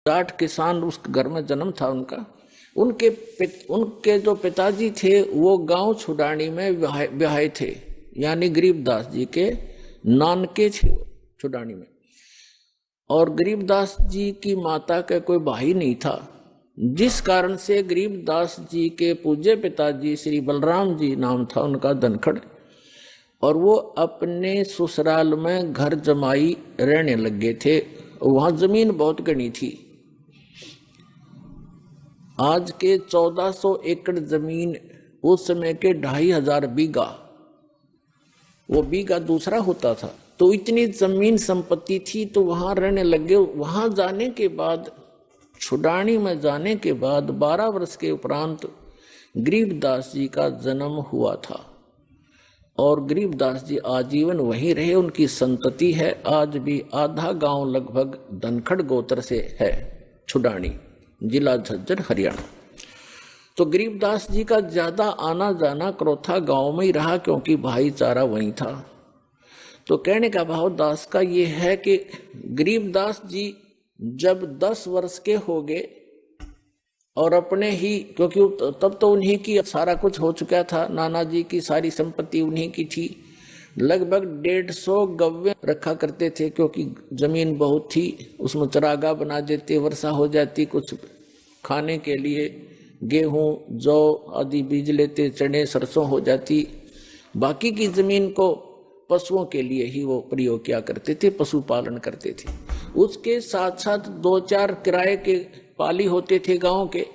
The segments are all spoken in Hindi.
जाट किसान उस घर में जन्म था उनका। उनके जो पिताजी थे वो गांव छुडानी में ब्याहे थे, यानी गरीबदास जी के नानके थे छुडानी में। और गरीबदास जी की माता का कोई भाई नहीं था, जिस कारण से गरीबदास जी के पूज्य पिताजी श्री बलराम जी नाम था उनका धनखड़, और वो अपने ससुराल में घर जमाई रहने लग गए थे। वहां जमीन बहुत घनी थी, आज के 1400 एकड़ जमीन उस समय के 2500 बीघा, वो बीघा दूसरा होता था। तो इतनी जमीन संपत्ति थी, तो वहां रहने लगे। वहां जाने के बाद, छुडानी में जाने के बाद 12 वर्ष के उपरांत गरीबदास जी का जन्म हुआ था, और गरीबदास जी आजीवन वहीं रहे। उनकी संतति है आज भी। आधा गांव लगभग धनखड़ गोत्र से है, छुडानी जिला झज्जर हरियाणा। तो गरीबदास जी का ज्यादा आना जाना क्रोथा गांव में ही रहा, क्योंकि भाईचारा वहीं था। तो कहने का भाव दास का ये है कि गरीबदास जी जब 10 वर्ष के हो गए, और अपने ही, क्योंकि तब तो उन्हीं की सारा कुछ हो चुका था, नाना जी की सारी संपत्ति उन्हीं की थी। लगभग 150 गव्य रखा करते थे, क्योंकि जमीन बहुत थी। उसमें चरागाह बना देते, वर्षा हो जाती, कुछ खाने के लिए गेहूं जौ आदि बीज लेते, चने सरसों हो जाती। बाकी की जमीन को पशुओं के लिए ही वो प्रयोग किया करते थे, पशुपालन करते थे। उसके साथ साथ 2-4 किराए के पाली होते थे गांव के,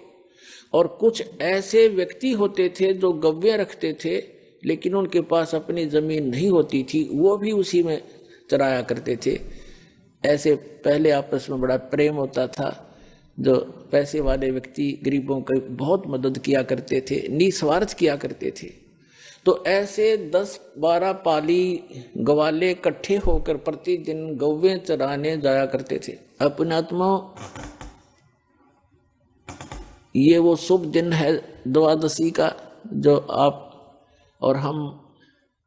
और कुछ ऐसे व्यक्ति होते थे जो गव्य रखते थे, लेकिन उनके पास अपनी जमीन नहीं होती थी, वो भी उसी में चराया करते थे। ऐसे पहले आपस में बड़ा प्रेम होता था। जो पैसे वाले व्यक्ति गरीबों की बहुत मदद किया करते थे, निस्वार्थ किया करते थे। तो ऐसे 10-12 पाली गवाले इकट्ठे होकर प्रतिदिन गौवें चराने जाया करते थे। अपने आत्मा, ये वो शुभ दिन है द्वादशी का, जो आप और हम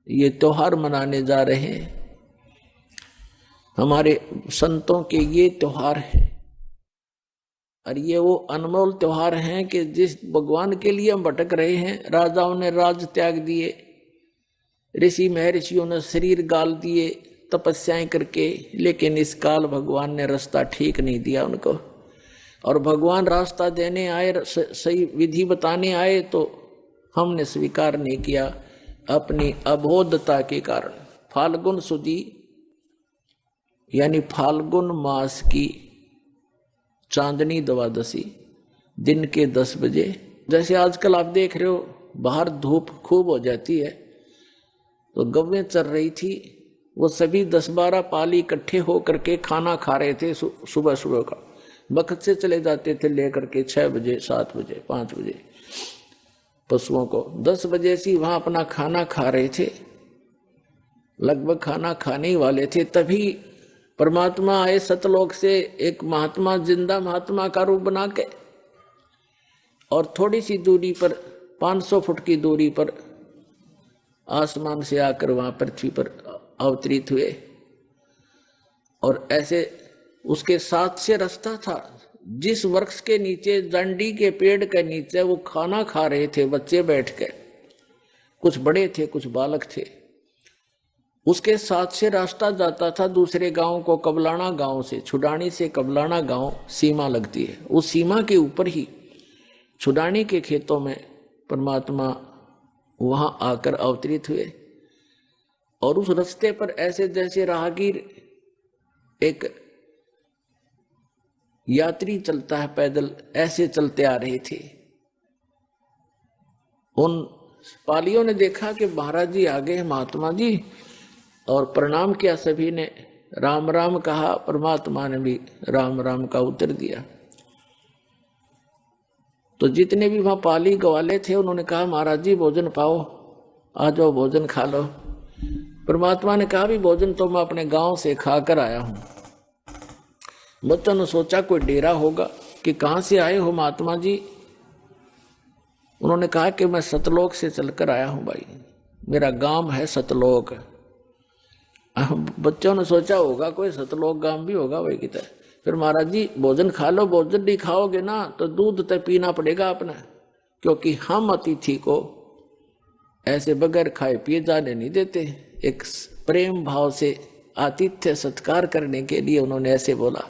ये त्योहार मनाने जा रहे हैं। हमारे संतों के ये त्योहार है, और ये वो अनमोल त्योहार हैं कि जिस भगवान के लिए हम भटक रहे हैं। राजाओं ने राज त्याग दिए, ऋषि महर्षियों ने शरीर गाल दिए तपस्याएं करके, लेकिन इस काल भगवान ने रास्ता ठीक नहीं दिया उनको। और भगवान रास्ता देने आए, सही विधि बताने आए, तो हमने स्वीकार नहीं किया अपनी अबोधता के कारण। फाल्गुन सुदी यानी फाल्गुन मास की चांदनी द्वादशी दिन के 10 बजे, जैसे आजकल आप देख रहे हो बाहर धूप खूब हो जाती है, तो गव्वें चल रही थी। वो सभी 10-12 पाली इकट्ठे होकर के खाना खा रहे थे। सुबह सुबह का वक्त से चले जाते थे लेकर के 6 बजे, 7 बजे, 5 बजे पशुओं को। 10 बजे से वहां अपना खाना खा रहे थे, लगभग खाना खाने ही वाले थे। तभी परमात्मा आए सतलोक से, एक महात्मा, जिंदा महात्मा का रूप बना के, और थोड़ी सी दूरी पर, 500 फुट की दूरी पर आसमान से आकर वहां पृथ्वी पर अवतरित हुए। और ऐसे उसके साथ से रास्ता था, जिस वृक्ष के नीचे, जंडी के पेड़ के नीचे वो खाना खा रहे थे बच्चे बैठ के, कुछ बड़े थे कुछ बालक थे। उसके साथ से रास्ता जाता था दूसरे गांव को, कबलाना गांव से, छुडानी से कबलाना गांव सीमा लगती है। उस सीमा के ऊपर ही छुडानी के खेतों में परमात्मा वहां आकर अवतरित हुए। और उस रास्ते पर ऐसे जैसे राहगीर, एक यात्री चलता है पैदल, ऐसे चलते आ रहे थे। उन पालियों ने देखा कि महाराज जी आ गए, महात्मा जी, और प्रणाम किया। सभी ने राम राम कहा, परमात्मा ने भी राम राम का उत्तर दिया। तो जितने भी वहां पाली गवाले थे उन्होंने कहा, महाराज जी भोजन पाओ, आ जाओ भोजन खा लो। परमात्मा ने कहा, भी भोजन तो मैं अपने गांव से खाकर आया हूं। बच्चों ने सोचा कोई डेरा होगा, कि कहां से आए हो महात्मा जी। उन्होंने कहा कि मैं सतलोक से चलकर आया हूं भाई, मेरा गांव है सतलोक। बच्चों ने सोचा होगा कोई सतलोक गांव भी होगा भाई, कितना फिर महाराज जी भोजन खा लो, भोजन नहीं खाओगे ना तो दूध तो पीना पड़ेगा अपना, क्योंकि हम अतिथि को ऐसे बगैर खाए पिए जाने नहीं देते। एक प्रेम भाव से आतिथ्य सत्कार करने के लिए उन्होंने ऐसे बोला।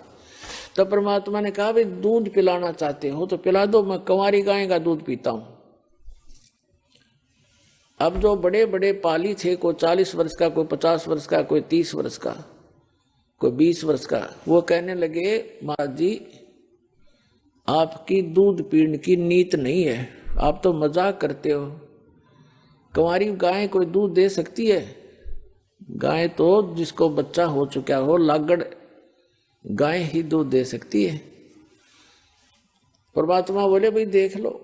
तो परमात्मा ने कहा भाई दूध पिलाना चाहते हो तो पिला दो, मैं कंवारी गाय का दूध पीता हूं। अब जो बड़े बड़े पाली थे, कोई 40 वर्ष का, कोई 50 वर्ष का, कोई 30 वर्ष का, कोई 20 वर्ष का, वो कहने लगे महाराज जी आपकी दूध पीने की नीत नहीं है, आप तो मजाक करते हो। कंवारी गाय कोई दूध दे सकती है? गाय तो जिसको बच्चा हो चुका हो, लागड़ गाय ही दूध दे सकती है। परमात्मा बोले भाई देख लो,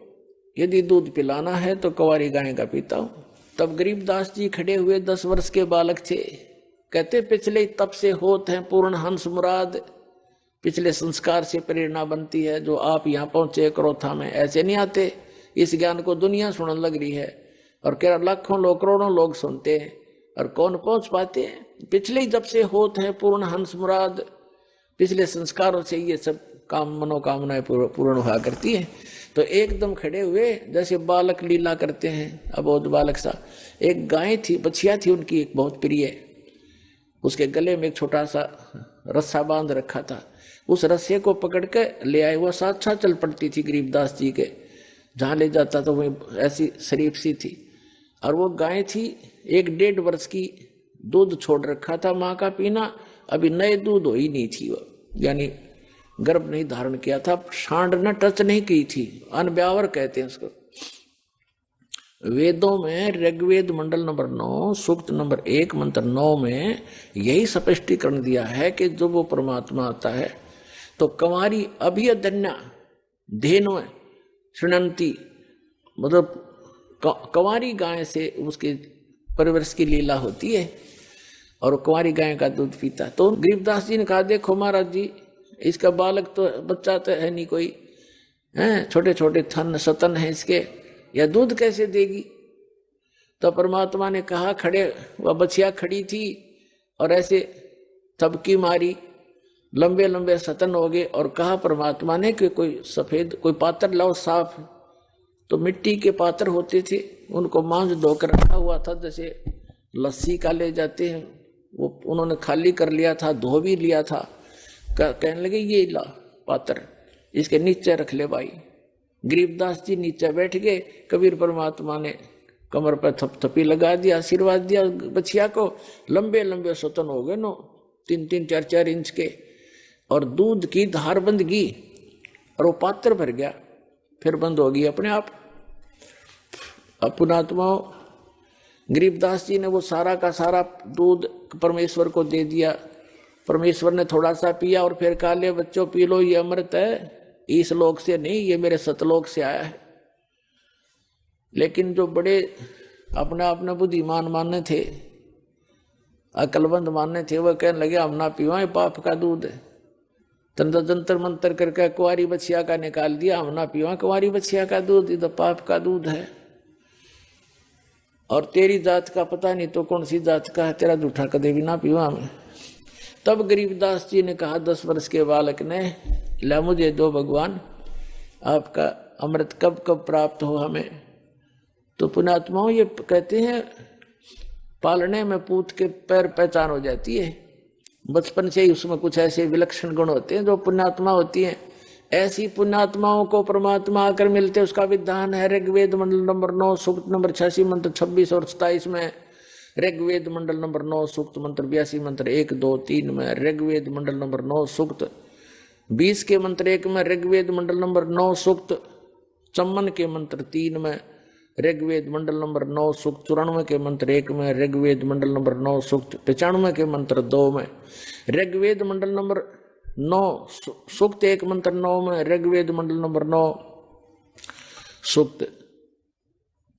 यदि दूध पिलाना है तो कंवारी गाय का पीता हूं। तब गरीबदास जी खड़े हुए, 10 वर्ष के बालक थे, कहते पिछले तप से होत हैं पूर्ण हंस मुराद। पिछले संस्कार से प्रेरणा बनती है, जो आप यहाँ पहुंचे करोथा में ऐसे नहीं आते। इस ज्ञान को दुनिया सुनने लग रही है और क्या लाखों लोग करोड़ों लोग सुनते हैं और कौन पहुंच पाते हैं। पिछले जब से होत है पूर्ण हंस मुराद, पिछले संस्कारों से ये सब काम मनोकामनाएं पूर्ण हुआ करती है। तो एकदम खड़े हुए जैसे बालक लीला करते हैं, अबोध बालक सा। एक गाय थी, बछिया थी उनकी, एक बहुत प्रिय, उसके गले में एक छोटा सा रस्सा बांध रखा था। उस रस्से को पकड़ के ले आए, वो साथ साथ चल पड़ती थी गरीबदास जी के, जहां ले जाता तो वही ऐसी शरीफ सी थी। और वो गाय थी 1-1.5 वर्ष की, दूध छोड़ रखा था माँ का पीना, अभी नए दूध हो ही नहीं थी वो, यानी गर्भ नहीं धारण किया था, सांड ने टच नहीं की थी, अनब्यावर कहते हैं उसको। वेदों में ऋग्वेद मंडल नंबर 9 सूक्त नंबर 1 मंत्र 9 में यही स्पष्टीकरण दिया है कि जब वो परमात्मा आता है तो कंवारी अभियदन्या धेनु शृणंती, मतलब कंवारी गाय से उसके परिवर्ष की लीला होती है और कंवारी गाय का दूध पीता। तो गरीबदास जी ने कहा देखो महाराज जी, इसका बालक तो बच्चा तो है नहीं कोई, है छोटे छोटे थन सतन है इसके, या दूध कैसे देगी। तो परमात्मा ने कहा, खड़े वह बछिया खड़ी थी और ऐसे थपकी मारी, लंबे लंबे सतन हो गए, और कहा परमात्मा ने कि कोई सफेद कोई पात्र लाओ साफ। तो मिट्टी के पात्र होते थे, उनको मांझ धोकर रखा हुआ था, जैसे लस्सी का ले जाते हैं, वो उन्होंने खाली कर लिया था, धो भी लिया था। कहने लगे ये ला पात्र, इसके नीचे रख ले भाई। गरीबदास जी नीचे बैठ गए, कबीर परमात्मा ने कमर पर थपथपी लगा दिया, आशीर्वाद दिया बछिया को। लंबे लंबे सतन हो गए नो, 3-3, 4-4 इंच के, और दूध की धार बंद गई और वो पात्र भर गया, फिर बंद हो गई अपने आप। अब पुणात्मा गरीबदास जी ने वो सारा का सारा दूध परमेश्वर को दे दिया। परमेश्वर ने थोड़ा सा पिया और फिर कहा ले बच्चों पी लो, ये अमृत है, इस लोक से नहीं, ये मेरे सतलोक से आया है। लेकिन जो बड़े अपना बुद्धिमान मानने थे, अकलबंद मानने थे, वह कहने लगे हम ना पीवा, पाप का दूध है। जंतर मंतर करके कुंवारी बछिया का निकाल दिया, हम ना पीवा कुंवारी बछिया का दूध, इधर पाप का दूध है। और तेरी जात का पता नहीं तो कौन सी जात का है, तेरा जूठा कदे भी ना पीवा हमें। तब गरीबदास जी ने कहा 10 वर्ष के बालक ने, ला मुझे दो भगवान, आपका अमृत कब कब प्राप्त हो हमें। तो पुण्यात्माओं ये कहते हैं पालने में पूत के पैर पहचान हो जाती है, बचपन से ही उसमें कुछ ऐसे विलक्षण गुण होते हैं जो पुण्यात्मा होती हैं। ऐसी पुण्यात्माओं को परमात्मा आकर मिलते, उसका विधान है ऋग्वेद मंडल नंबर 9 सूक्त नंबर 86 मंत्र 26 और 27 में, ऋग्वेद मंडल नंबर 9 सूक्त मंत्र 82 मंत्र 1, 2, 3 में, ऋग्वेद मंडल नंबर 9 सूक्त 20 के मंत्र 1 में, ऋग्वेद मंडल नंबर 9 सूक्त 54 के मंत्र 3 में, ऋग्वेद मंडल नंबर 9 सूक्त 94 के मंत्र 1 में, ऋग्वेद मंडल नंबर 9 सूक्त 95 के मंत्र 2 में, ऋग्वेद मंडल नंबर 9 सूक्त 1 मंत्र 9 में, ऋग्वेद मंडल नंबर 9 सूक्त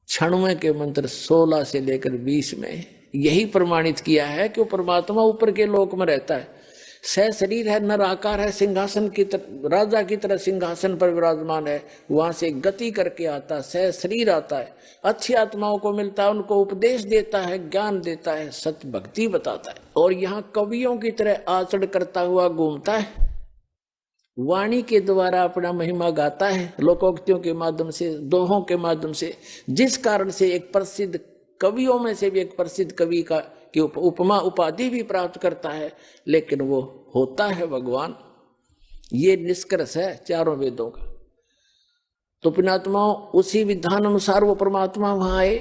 96 के मंत्र 16 से लेकर 20 में यही प्रमाणित किया है कि वो परमात्मा ऊपर के लोक में रहता है। सह शरीर है, नर आकार है, सिंहासन की तरह राजा की तरह सिंहासन पर विराजमान है, वहां से गति करके आता है, सह शरीर आता है, अच्छी आत्माओं को मिलता है, उनको उपदेश देता है, ज्ञान देता है, सत्य भक्ति बताता है, और यहाँ कवियों की तरह आचरण करता हुआ घूमता है। वाणी के द्वारा अपना महिमा गाता है, लोकोक्तियों के माध्यम से, दोहों के माध्यम से, जिस कारण से एक प्रसिद्ध कवियों में से भी एक प्रसिद्ध कवि का की उपमा उपाधि भी प्राप्त करता है, लेकिन वो होता है भगवान। ये निष्कर्ष है चारों वेदों का। तो पुण्यात्माओं, उसी विधान अनुसार वो परमात्मा वहां आए,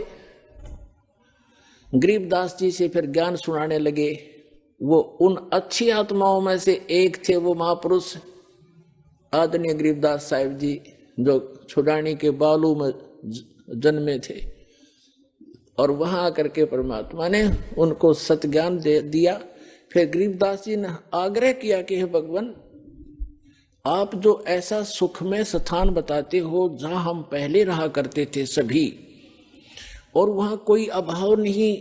गरीबदास जी से फिर ज्ञान सुनाने लगे। वो उन अच्छी आत्माओं में से एक थे, वो महापुरुष आदरणीय गरीबदास साहिब जी, जो छुड़ानी के बालू में जन्मे थे। और वहां आकर के परमात्मा ने उनको सतज्ञान दे दिया। फिर गरीबदास जी ने आग्रह किया कि हे भगवान, आप जो ऐसा सुखमय स्थान बताते हो जहां हम पहले रहा करते थे सभी, और वहां कोई अभाव नहीं,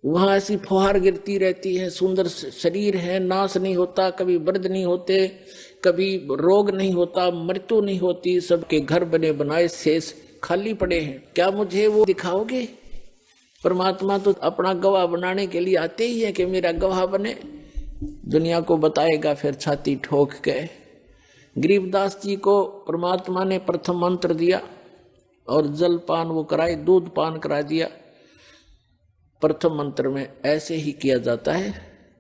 वहां ऐसी फुहार गिरती रहती है, सुंदर शरीर है, नाश नहीं होता, कभी वृद्ध नहीं होते, कभी रोग नहीं होता, मृत्यु नहीं होती, सबके घर बने बनाए शेष खाली पड़े हैं, क्या मुझे वो दिखाओगे? परमात्मा तो अपना गवाह बनाने के लिए आते ही है कि मेरा गवाह बने, दुनिया को बताएगा। फिर छाती ठोक के गरीबदास जी को परमात्मा ने प्रथम मंत्र दिया और जल पान वो कराए, दूध पान करा दिया। प्रथम मंत्र में ऐसे ही किया जाता है।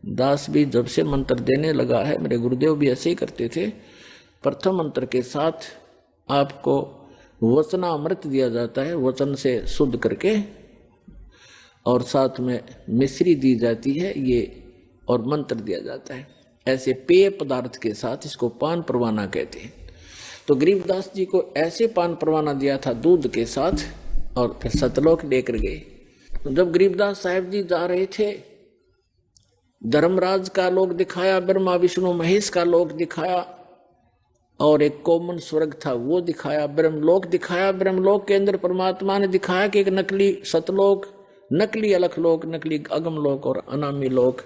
दास भी जब से मंत्र देने लगा है, मेरे गुरुदेव भी ऐसे ही करते थे। प्रथम मंत्र के साथ आपको वचनामृत दिया जाता है, वचन से शुद्ध करके, और साथ में मिश्री दी जाती है ये, और मंत्र दिया जाता है। ऐसे पेय पदार्थ के साथ इसको पान परवाना कहते हैं। तो गरीबदास जी को ऐसे पान परवाना दिया था दूध के साथ, और फिर सतलोक लेकर गए। जब गरीबदास साहिब जी जा रहे थे, धर्मराज का लोक दिखाया, ब्रह्मा विष्णु महेश का लोक दिखाया, और एक कॉमन स्वर्ग था वो दिखाया, ब्रह्मलोक दिखाया। ब्रह्मलोक के अंदर परमात्मा ने दिखाया कि एक नकली सतलोक, नकली अलखलोक, नकली अगमलोक और अनामी लोक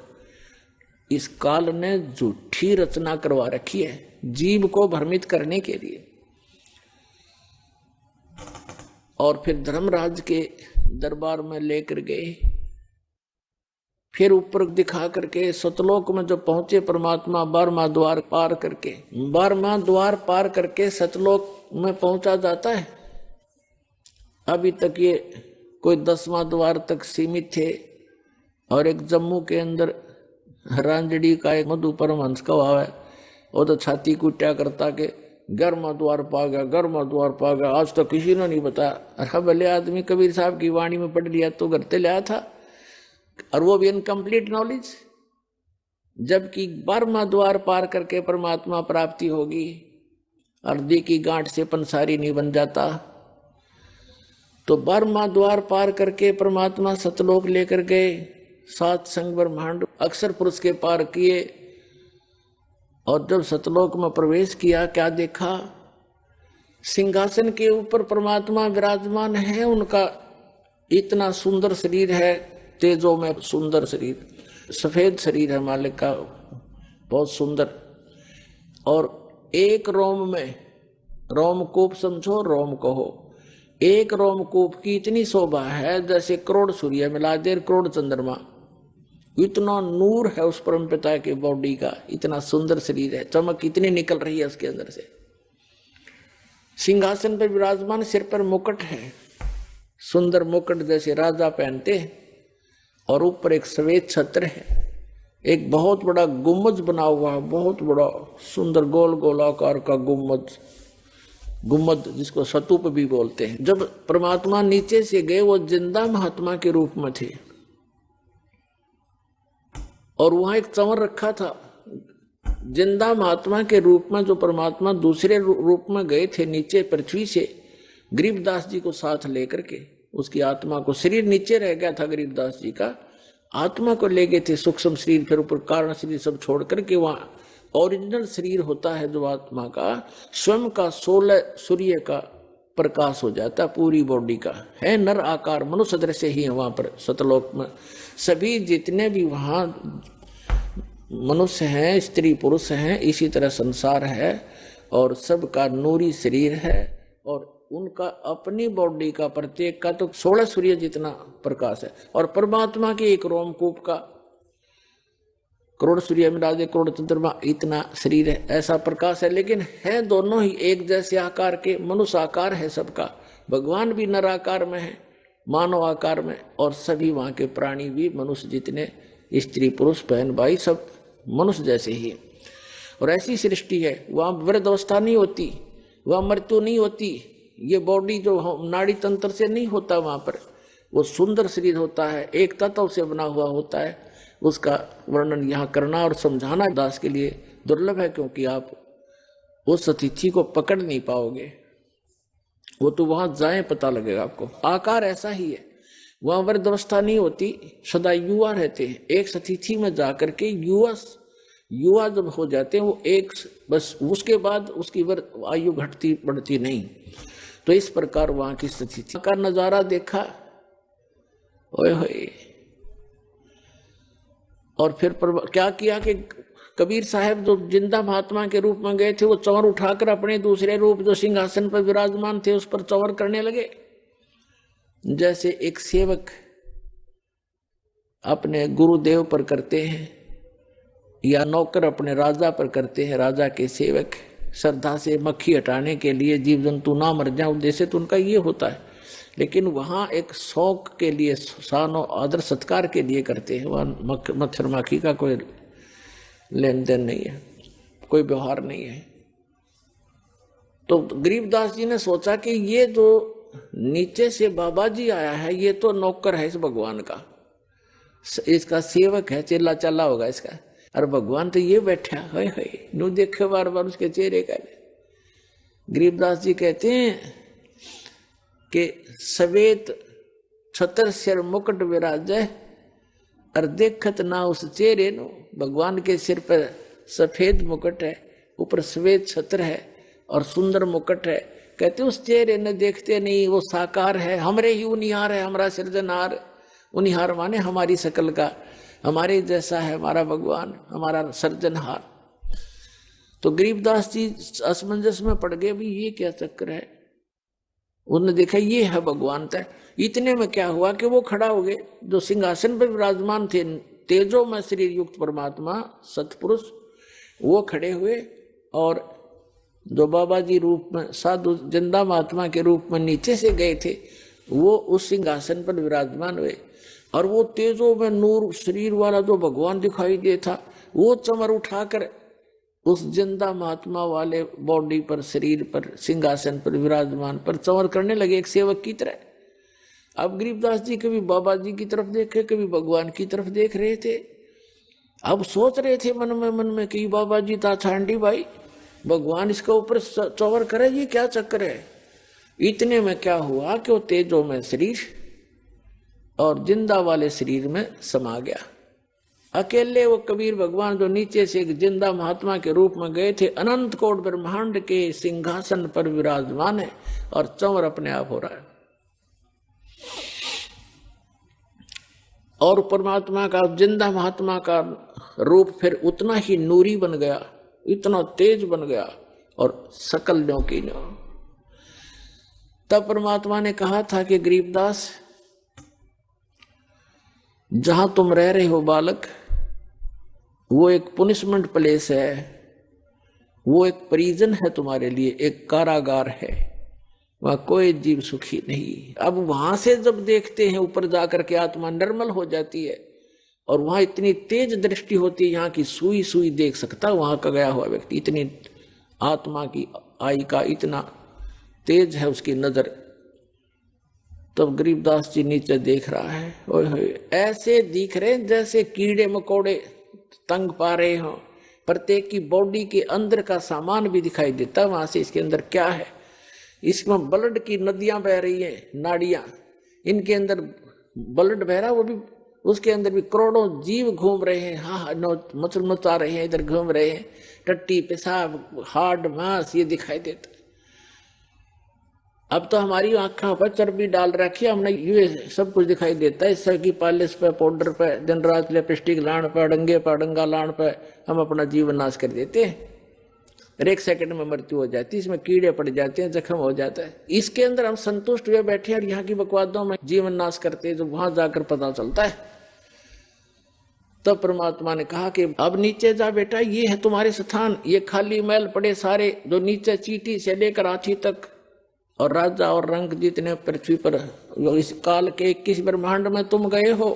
इस काल ने झूठी रचना करवा रखी है जीव को भ्रमित करने के लिए। और फिर धर्मराज के दरबार में लेकर गए, फिर ऊपर दिखा करके सतलोक में जब पहुंचे परमात्मा, 12वां द्वार पार करके, 12वां द्वार पार करके सतलोक में पहुंचा जाता है। अभी तक ये कोई 10वां द्वार तक सीमित थे। और एक जम्मू के अंदर रांजड़ी का एक मधु परमहंस का भाव है, वो तो छाती कुट्या करता के 11वां द्वार पा गया, 11वां द्वार पा गया, आज तक किसी ने नहीं बताया। अरे भले आदमी कबीर साहब की वाणी में पढ़ लिया तो घर से लाया था, और वो भी इनकम्प्लीट नॉलेज। जबकि 12वां द्वार पार करके परमात्मा प्राप्ति होगी, अर्धी की गांठ से पंसारी नहीं बन जाता। तो 12वां द्वार पार करके परमात्मा सतलोक लेकर गए, 7 संग ब्रह्मांड अक्षर पुरुष के पार किए। और जब सतलोक में प्रवेश किया, क्या देखा? सिंहासन के ऊपर परमात्मा विराजमान है, उनका इतना सुंदर शरीर है, तेजो में सुंदर शरीर, सफेद शरीर है मालिक का, बहुत सुंदर। और एक रोम में, रोमकूप समझो, रोम कहो, एक रोमकूप की इतनी शोभा है जैसे करोड़ सूर्य मिला दे, करोड़ चंद्रमा। इतना नूर है उस परम पिता के बॉडी का, इतना सुंदर शरीर है, चमक इतनी निकल रही है उसके अंदर से। सिंहासन पर विराजमान, सिर पर मुकुट है, सुंदर मुकुट जैसे राजा पहनते हैं, और ऊपर एक सफेद छत्र है। एक बहुत बड़ा गुम्बज बना हुआ है, बहुत बड़ा सुंदर गोल गोलाकार का गुम्बज, गुम्बद जिसको स्तूप भी बोलते हैं। जब परमात्मा नीचे से गए, वो जिंदा महात्मा के रूप में थे, और वहां एक चंवर रखा था। जिंदा महात्मा के रूप में जो परमात्मा दूसरे रूप में गए थे नीचे पृथ्वी से, गरीबदास जी को साथ लेकर के, उसकी आत्मा को, शरीर नीचे रह गया था गरीबदास जी का, आत्मा को ले गए थे सूक्ष्म शरीर, फिर ऊपर कारण शरीर सब छोड़ करके वहां ओरिजिनल शरीर होता है जो आत्मा का, स्वयं का 16 सूर्य का प्रकाश हो जाता पूरी बॉडी का है। नर आकार मनुष्य दृश्य ही है वहां पर सतलोक में। सभी जितने भी वहां मनुष्य हैं, स्त्री पुरुष हैं, इसी तरह संसार है, और सबका नूरी शरीर है, और उनका अपनी बॉडी का प्रत्येक का तो 16 सूर्य जितना प्रकाश है। और परमात्मा के एक रोमकूप का करोड़ सूर्य मिला करोड़ चंद्रमा, इतना शरीर है, ऐसा प्रकाश है। लेकिन है दोनों ही एक जैसे आकार के, मनुष्य आकार है सबका। भगवान भी नर आकार में है, मानव आकार में, और सभी वहां के प्राणी भी मनुष्य जितने, स्त्री पुरुष बहन भाई सब मनुष्य जैसे ही। और ऐसी सृष्टि है, वहां वृद्धावस्था नहीं होती, वहां मृत्यु नहीं होती। ये बॉडी जो नाड़ी तंत्र से नहीं होता, वहां पर वो सुंदर शरीर होता है, एक तत्व से बना हुआ होता है। उसका वर्णन यहाँ करना और समझाना दास के लिए दुर्लभ है, क्योंकि आप उस अतिथि को पकड़ नहीं पाओगे। वो तो वहां जाए पता लगेगा आपको। आकार ऐसा ही है, वहां वृद्धावस्था नहीं होती, सदा युवा रहते हैं। एक अतिथि में जाकर के युवा जब हो जाते हैं वो एक, बस उसके बाद उसकी आयु घटती बढ़ती नहीं। तो इस प्रकार वहां की स्थिति का नजारा देखा, ओए होए। और फिर क्या किया कि कबीर साहब जो जिंदा महात्मा के रूप में गए थे, वो चंवर उठाकर अपने दूसरे रूप जो सिंहासन पर विराजमान थे उस पर चंवर करने लगे। जैसे एक सेवक अपने गुरुदेव पर करते हैं, या नौकर अपने राजा पर करते हैं, राजा के सेवक श्रद्धा से मक्खी हटाने के लिए, जीव जंतु ना मर जाए, उद्देश्य तो उनका ये होता है। लेकिन वहां एक शौक के लिए, शान और आदर सत्कार के लिए करते हैं। वहां मच्छर माखी का कोई लेन देन नहीं है, कोई व्यवहार नहीं है। तो गरीबदास जी ने सोचा कि ये जो नीचे से बाबा जी आया है, ये तो नौकर है इस भगवान का, इसका सेवक है, चेला चला होगा इसका। और भगवान तो ये बैठा है, नू देखे बार बार उसके चेहरे का। गरीबदास जी कहते हैं कि सवेत छतर सिर मुकुट विराजय, और देखत ना उस चेहरे नो। भगवान के सिर पर सफेद मुकुट है, ऊपर सफेद छत्र है और सुंदर मुकुट है। कहते उस चेहरे ने देखते नहीं, वो साकार है, हमरे ही उनिहार है, हमारा सृजनहार। उनिहार माने हमारी शकल का, हमारे जैसा है हमारा भगवान, हमारा सर्जनहार। तो गरीबदास जी असमंजस में पड़ गए, भी ये क्या चक्कर है। उन्होंने देखा ये है भगवान तय। इतने में क्या हुआ कि वो खड़ा हो गए, जो सिंहासन पर विराजमान थे तेजो में शरीर युक्त परमात्मा सतपुरुष, वो खड़े हुए। और जो बाबा जी रूप में साधु जिंदा महात्मा के रूप में नीचे से गए थे, वो उस सिंहासन पर विराजमान हुए। और वो तेजो में नूर शरीर वाला जो भगवान दिखाई दे था, वो चमर उठाकर उस जिंदा महात्मा वाले बॉडी पर, शरीर पर, सिंहासन पर विराजमान पर चमर करने लगे एक सेवक की तरह। अब गरीबदास जी कभी बाबा जी की तरफ देखे, कभी भगवान की तरफ देख रहे थे। अब सोच रहे थे मन में कि बाबा जी था छांडी भाई, भगवान इसके ऊपर चौवर करे, ये क्या चक्कर है। इतने में क्या हुआ कि वो तेजो में शरीर और जिंदा वाले शरीर में समा गया। अकेले वो कबीर भगवान जो नीचे से एक जिंदा महात्मा के रूप में गए थे, अनंत कोट ब्रह्मांड के सिंहासन पर विराजमान है और चंवर अपने आप हो रहा है। और परमात्मा का, जिंदा महात्मा का रूप फिर उतना ही नूरी बन गया, इतना तेज बन गया और सकल न्यों की न्यों। तब परमात्मा ने कहा था कि गरीबदास, जहां तुम रह रहे हो बालक, वो एक पुनिशमेंट प्लेस है, वो एक प्रिजन है तुम्हारे लिए, एक कारागार है, वहां कोई जीव सुखी नहीं। अब वहां से जब देखते हैं ऊपर जाकर के आत्मा निर्मल हो जाती है, और वहां इतनी तेज दृष्टि होती है, यहाँ की सुई सुई देख सकता वहां का गया हुआ व्यक्ति। इतनी आत्मा की आई का इतना तेज है उसकी नजर। तब गरीबदास जी नीचे देख रहा है, ओए होए, ऐसे दिख रहे जैसे कीड़े मकोड़े तंग पा रहे हो। प्रत्येक की बॉडी के अंदर का सामान भी दिखाई देता वहां से, इसके अंदर क्या है। इसमें ब्लड की नदियां बह रही हैं, नाड़ियां, इनके अंदर ब्लड बह रहा, वो भी उसके अंदर भी करोड़ों जीव घूम रहे हैं। हाँ, मचा रहे हैं, इधर घूम रहे हैं, टट्टी पेशाब हार्ड मांस ये दिखाई देता। अब तो हमारी आंखों पर चर्बी डाल रखी है हमने, ये सब कुछ दिखाई देता है। इस तरह की पॉलिश पे, पाउडर पे, दिन रात लिपस्टिक लाण पे, डंगे पे, डंगा लाण पे हम अपना जीवन नाश कर देते हैं। एक सेकंड में मृत्यु हो जाती है, इसमें कीड़े पड़ जाते हैं, जख्म हो जाता है। इसके अंदर हम संतुष्ट हुए बैठे हैं और यहाँ की बकवादों में जीवन नाश करते हैं, जो वहां जाकर पता चलता है। तब परमात्मा ने कहा कि अब नीचे जा बेटा, ये है तुम्हारे स्थान, ये खाली महल पड़े सारे जो नीचे चींटी से लेकर हाथी तक और राजा और रंग जितने पृथ्वी पर इस काल के 21 ब्रह्मांड में तुम गए हो,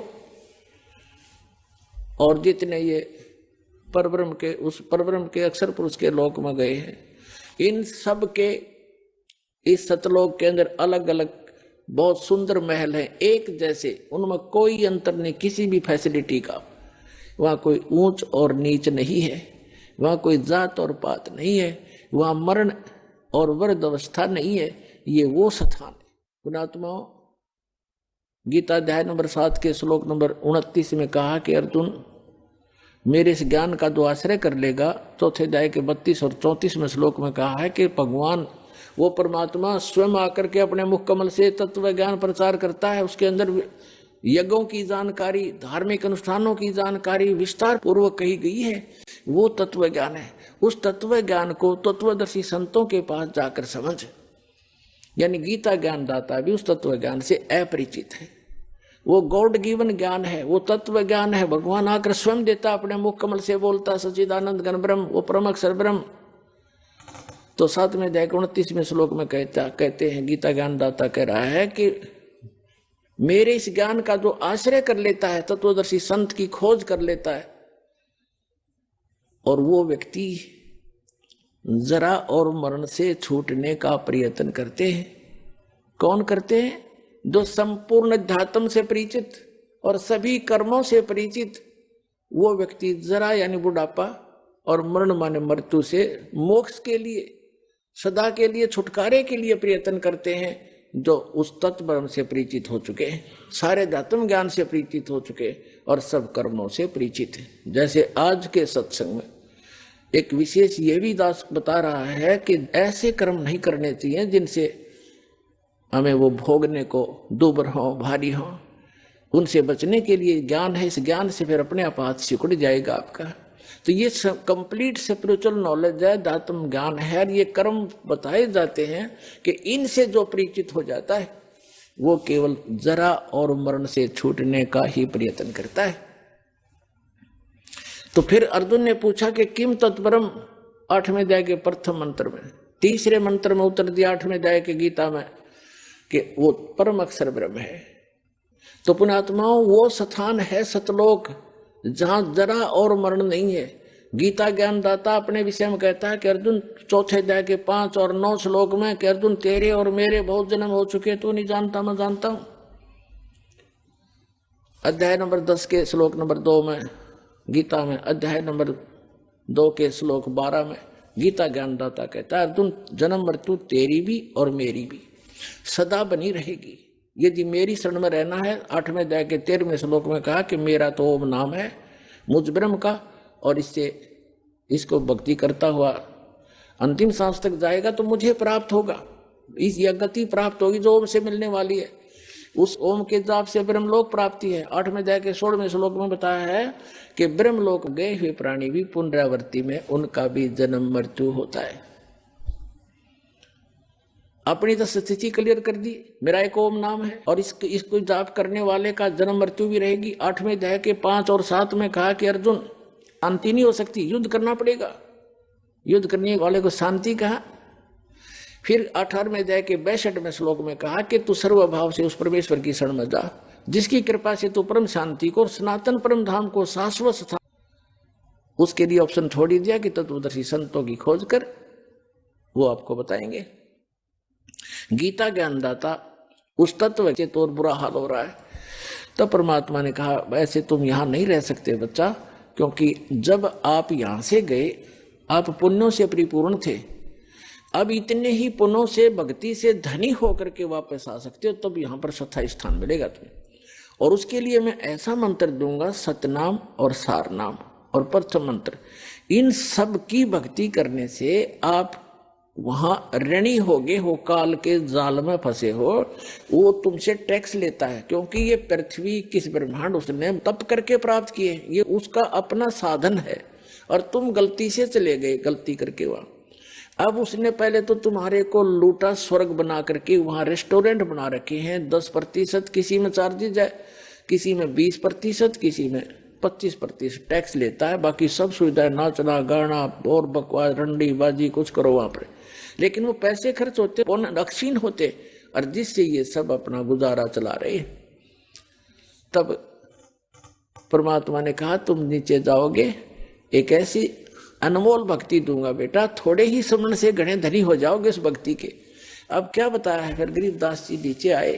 और जितने ये परब्रह्म के उस परब्रह्म के अक्षर पुरुष के लोक में गए हैं, इन सब के इस सतलोक के अंदर अलग अलग बहुत सुंदर महल हैं, एक जैसे, उनमें कोई अंतर नहीं किसी भी फैसिलिटी का। वहां कोई ऊंच और नीच नहीं है, वहां कोई जात और पात नहीं है, वहां मरण और वृद्ध अवस्था नहीं है। ये वो स्थान है। पुणात्माओं, गीता अध्याय नंबर 7 के श्लोक नंबर 29 में कहा कि अर्जुन, मेरे इस ज्ञान का जो आश्रय कर लेगा, चौथे अध्याय के 32 और 34 में श्लोक में कहा है कि भगवान वो परमात्मा स्वयं आकर के अपने मुख कमल से तत्व ज्ञान प्रचार करता है। उसके अंदर यज्ञों की जानकारी, धार्मिक अनुष्ठानों की जानकारी विस्तार पूर्वक कही गई है। वो तत्व ज्ञान है। उस तत्व ज्ञान को तत्वदर्शी संतों के पास जाकर समझ, यानी गीता ज्ञान दाता भी उस तत्व ज्ञान से अपरिचित है। वो गॉड गिवन ज्ञान है, वो तत्व ज्ञान है। भगवान आकर स्वयं देता, अपने मुख कमल से बोलता, सच्चिदानंद घन ब्रह्म, वो परम अक्षर ब्रह्म। तो 7वें अध्याय 29वें श्लोक में कहते हैं, गीता ज्ञान दाता कह रहा है कि मेरे इस ज्ञान का जो आश्रय कर लेता है, तत्वदर्शी संत की खोज कर लेता है, और वो व्यक्ति जरा और मरण से छूटने का प्रयत्न करते हैं। कौन करते हैं? जो संपूर्ण अध्यात्म से परिचित और सभी कर्मों से परिचित वो व्यक्ति जरा यानी बुढ़ापा और मरण माने मृत्यु से मोक्ष के लिए, सदा के लिए, छुटकारे के लिए प्रयत्न करते हैं। जो उस तत्व ब्रह्म से परिचित हो चुके हैं, सारे अध्यात्म ज्ञान से परिचित हो चुके और सब कर्मों से परिचित हैं। जैसे आज के सत्संग में एक विशेष ये भी दास बता रहा है कि ऐसे कर्म नहीं करने चाहिए जिनसे हमें वो भोगने को दुबर हो, भारी हो। उनसे बचने के लिए ज्ञान है, इस ज्ञान से फिर अपने आप हाथ सिकुड़ जाएगा आपका। तो ये कंप्लीट स्पिरिचुअल नॉलेज है, अध्यात्म ज्ञान है। और ये कर्म बताए जाते हैं कि इनसे जो परिचित हो जाता है वो केवल जरा और मरण से छूटने का ही प्रयत्न करता है। तो फिर अर्जुन ने पूछा कि किम तत्परम, 8वें अध्याय के प्रथम मंत्र में, तीसरे मंत्र में उत्तर दिया 8वें अध्याय के गीता में कि वो परम अक्षर ब्रह्म है। तो पुण्यात्माओं, वो स्थान है सतलोक जहां जरा और मरण नहीं है। गीता ज्ञान दाता अपने विषय में कहता है कि अर्जुन, चौथे अध्याय के 5 और 9 श्लोक में कि अर्जुन, तेरे और मेरे बहुत जन्म हो चुके, तू नहीं जानता, मैं जानता हूं। अध्याय नंबर 10 के श्लोक नंबर 2 में गीता में, अध्याय नंबर 2 के श्लोक 12 में गीता ज्ञान दाता कहता है, अर्जुन, जन्म मृत्यु तेरी भी और मेरी भी सदा बनी रहेगी यदि मेरी शरण में रहना है। 8वें अध्याय के 13वें श्लोक में कहा कि मेरा तो ओम नाम है मुझ ब्रह्म का, और इसको भक्ति करता हुआ अंतिम सांस तक जाएगा तो मुझे प्राप्त होगा, इस यह गति प्राप्त होगी जो ओम से मिलने वाली है। उस ओम के जाप से ब्रह्मलोक प्राप्ति है। 8वें अध्याय के 16वें श्लोक में बताया है कि ब्रह्मलोक गए हुए प्राणी भी पुनरावृत्ति में उनका भी जन्म मृत्यु होता है। अपनी तो स्थिति क्लियर कर दी, मेरा एक ओम नाम है और इसको जाप करने वाले का जन्म मृत्यु भी रहेगी। 8वें अध्याय के 5 और 7 में कहा कि अर्जुन, शांति नहीं हो सकती, युद्ध करना पड़ेगा। युद्ध करने वाले को शांति कहा। फिर 18वें अध्याय के 62वें श्लोक में कहा कि तू सर्वभाव से उस परमेश्वर की शरण में जा जिसकी कृपा से तू परम शांति को, सनातन परम धाम को, शाश्वत स्थान, उसके लिए ऑप्शन छोड़ ही दिया कि तत्वदर्शी संतों की खोज कर, वो आपको बताएंगे। गीता ज्ञानदाता उस तत्व से तो बुरा हाल हो रहा है। तो परमात्मा ने कहा, वैसे तुम यहां नहीं रह सकते बच्चा, क्योंकि जब आप यहां से गए आप पुण्यों से परिपूर्ण थे, अब इतने ही पुण्यों से, भक्ति से धनी होकर के वापस आ सकते हो, तब यहां पर स्थायी स्थान मिलेगा तुम्हें। और उसके लिए मैं ऐसा मंत्र दूंगा, सतनाम और सारनाम और प्रथम मंत्र, इन सब की भक्ति करने से आप वहां ऋणी होगे हो, काल के जाल में फंसे हो। वो तुमसे टैक्स लेता है, क्योंकि ये पृथ्वी किस ब्रह्मांड उसने तप करके प्राप्त किए, ये उसका अपना साधन है और तुम गलती से चले गए, गलती करके वहां। अब उसने पहले तो तुम्हारे को लूटा, स्वर्ग बना करके वहां रेस्टोरेंट बना रखे हैं। 10% किसी में चार्जेज है, किसी में 20%, किसी में 25% टैक्स लेता है, बाकी सब सुविधाएं, नाचना गाना और बकवास रंडी बाजी कुछ करो वहां पर, लेकिन वो पैसे खर्च होते अक्षीण होते, और जिससे ये सब अपना गुजारा चला रहे। तब परमात्मा ने कहा तुम नीचे जाओगे, एक ऐसी अनमोल भक्ति दूंगा बेटा, थोड़े ही समय से घने धनी हो जाओगे उस भक्ति के। अब क्या बताया है, फिर गरीबदास जी नीचे आए।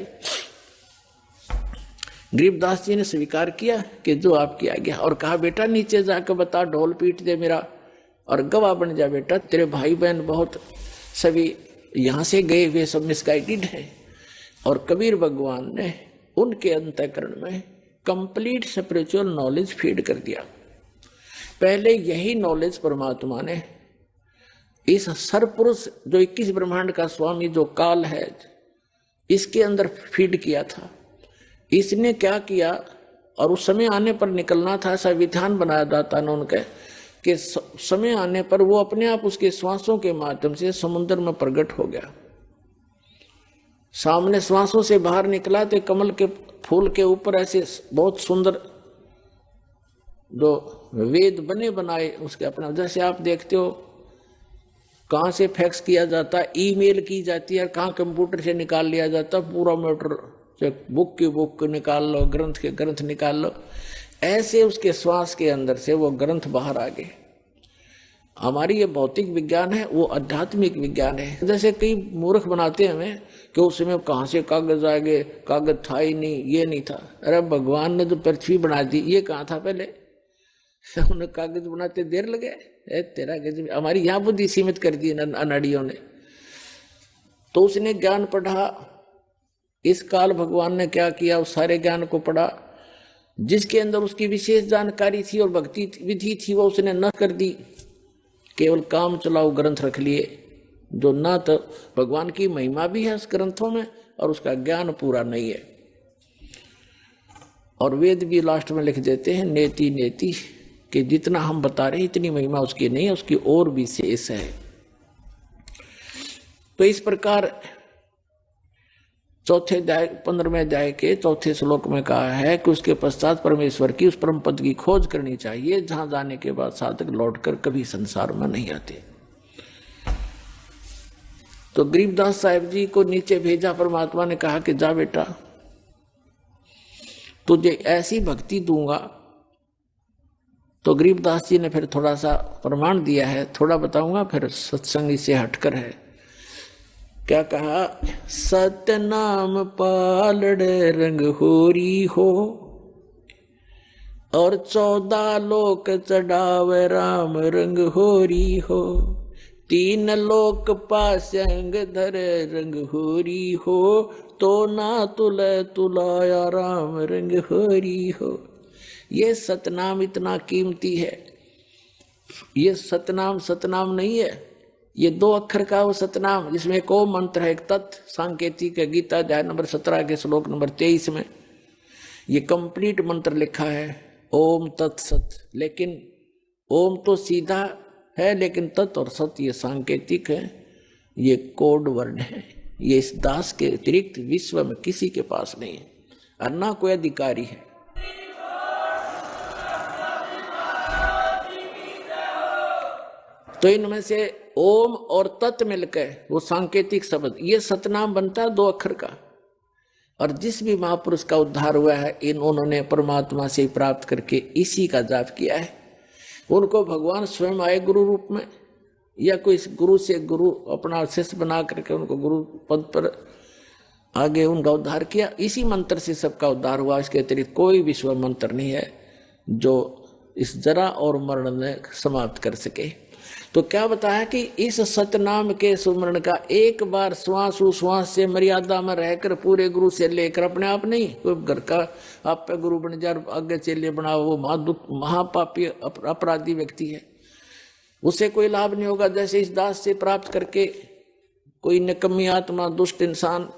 गरीबदास जी ने स्वीकार किया कि जो आपकी आज्ञा, और कहा बेटा नीचे जाकर बता, ढोल पीट दे मेरा और गवाह बन जा बेटा, तेरे भाई बहन बहुत सभी यहां से गए हुए सब मिसगाइडेड है। और कबीर भगवान ने उनके अंतःकरण में कंप्लीट स्पिरिचुअल नॉलेज फीड कर दिया। पहले यही नॉलेज परमात्मा ने इस सरपुरुष जो 21 ब्रह्मांड का स्वामी जो काल है इसके अंदर फीड किया था। इसने क्या किया, और उस समय आने पर निकलना था, ऐसा विधान बनाया जाता ना उनके कि समय आने पर वो अपने आप उसके श्वासों के माध्यम से समुद्र में प्रकट हो गया। सामने श्वासों से बाहर निकला तो कमल के फूल के ऊपर ऐसे बहुत सुंदर जो वेद बने बनाए उसके अपना, जैसे आप देखते हो कहाँ से फैक्स किया जाता है, ईमेल की जाती है, कहाँ कंप्यूटर से निकाल लिया जाता है पूरा मैटर, बुक की बुक निकाल लो, ग्रंथ के ग्रंथ निकाल लो, ऐसे उसके श्वास के अंदर से वो ग्रंथ बाहर आ गए। हमारी ये भौतिक विज्ञान है, वो आध्यात्मिक विज्ञान है। जैसे कई मूर्ख बनाते हैं हमें कि उसमें कहाँ से कागज आ गए, कागज था ही नहीं, ये नहीं था। अरे भगवान ने जो पृथ्वी बना दी, ये कहाँ था पहले? उन्हें कागज बनाते देर लगे, तेरा गजब। हमारी यहाँ बुद्धि सीमित कर दी अनाड़ियों ने। तो उसने ज्ञान पढ़ा, इस काल भगवान ने क्या किया, उस सारे ज्ञान को पढ़ा, जिसके अंदर उसकी विशेष जानकारी थी और भक्ति विधि थी वो उसने न कर दी, केवल काम चलाओ ग्रंथ रख लिए, जो ना तो भगवान की महिमा भी है उस ग्रंथों में और उसका ज्ञान पूरा नहीं है। और वेद भी लास्ट में लिख देते हैं नेति नेति, कि जितना हम बता रहे हैं इतनी महिमा उसकी नहीं है, उसकी और भी शेष है। तो इस प्रकार चौथे अध्याय 15वें अध्याय के चौथे श्लोक में कहा है कि उसके पश्चात परमेश्वर की उस परम पद की खोज करनी चाहिए जहां जाने के बाद साधक लौटकर कभी संसार में नहीं आते। तो गरीबदास साहिब जी को नीचे भेजा, परमात्मा ने कहा कि जा बेटा तुझे ऐसी भक्ति दूंगा। तो गरीबदास जी ने फिर थोड़ा सा प्रमाण दिया है, थोड़ा बताऊंगा फिर सत्संग से हटकर है। क्या कहा, सत्य नाम पालड़ रंग होरी हो, और 14 लोक चढ़ावे राम रंग होरी हो, 3 लोक पासंग धर रंग होरी हो, तो ना तुले तुलाया राम रंग होरी हो। ये सतनाम इतना कीमती है। ये सतनाम नहीं है, ये 2 अक्षर का वो सतनाम, जिसमें एक ओम मंत्र है, एक तत् सांकेतिक है। गीता अध्याय नंबर 17 के श्लोक नंबर 23 में ये कंप्लीट मंत्र लिखा है, ओम तत्सत। लेकिन ओम तो सीधा है, लेकिन तत् और सत ये सांकेतिक है, ये कोड वर्ण है। ये इस दास के अतिरिक्त विश्व में किसी के पास नहीं है और ना कोई अधिकारी है। तो इनमें से ओम और तत् मिलकर वो सांकेतिक शब्द, ये सतनाम बनता है 2 अक्षर का। और जिस भी महापुरुष का उद्धार हुआ है, उन्होंने परमात्मा से प्राप्त करके इसी का जाप किया है। उनको भगवान स्वयं आए गुरु रूप में, या कोई गुरु से गुरु अपना शिष्य बना करके उनको गुरु पद पर आगे उनका उद्धार किया। इसी मंत्र से सबका उद्धार हुआ, इसके अतिरिक्त कोई विश्व मंत्र नहीं है जो इस जरा और मरण ने समाप्त कर सके। तो क्या बताया कि इस सतनाम के सुमरण का एक बार श्वास से मर्यादा में रहकर पूरे गुरु से लेकर, अपने आप नहीं, कोई घर का आप पे गुरु बन जाए आगे चेले बनाओ, वो महापापी अपराधी व्यक्ति है, उसे कोई लाभ नहीं होगा। जैसे इस दास से प्राप्त करके कोई निकम्मी आत्मा दुष्ट इंसान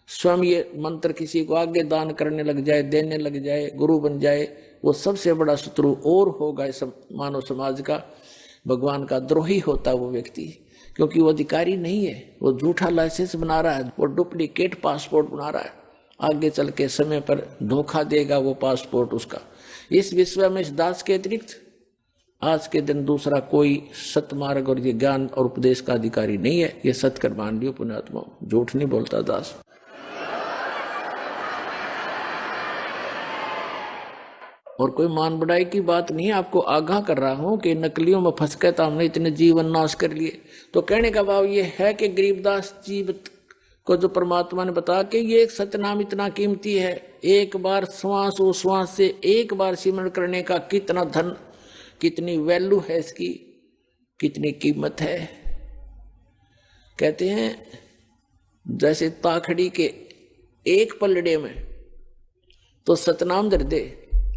स्वयं ये मंत्र किसी को आगे दान करने लग जाए, देने लग जाए, गुरु बन जाए, वो सबसे बड़ा शत्रु और होगा इस मानव समाज का। भगवान का द्रोही होता वो व्यक्ति, क्योंकि वो अधिकारी नहीं है, वो झूठा लाइसेंस बना रहा है, वो डुप्लीकेट पासपोर्ट बना रहा है। आगे चल के समय पर धोखा देगा वो पासपोर्ट उसका। इस विश्व में इस दास के अतिरिक्त आज के दिन दूसरा कोई सतमार्ग और ये ज्ञान और उपदेश का अधिकारी नहीं है। ये सत्कर मान लियो पुण्यात्मा, झूठ नहीं बोलता दास। और कोई मान बढ़ाई की बात नहीं, आपको आगाह कर रहा हूं कि नकलियों में फंस के तो हमने इतने जीवन नाश कर लिए। तो कहने का भाव ये है कि गरीबदास जी को जो परमात्मा ने बताया कि ये एक सतनाम इतना कीमती है, एक बार श्वास वो श्वास से एक बार सिमरण करने का कितना धन, कितनी वैल्यू है इसकी, कितनी कीमत है। कहते हैं जैसे ताखड़ी के एक पलड़े में तो सतनाम धर दे,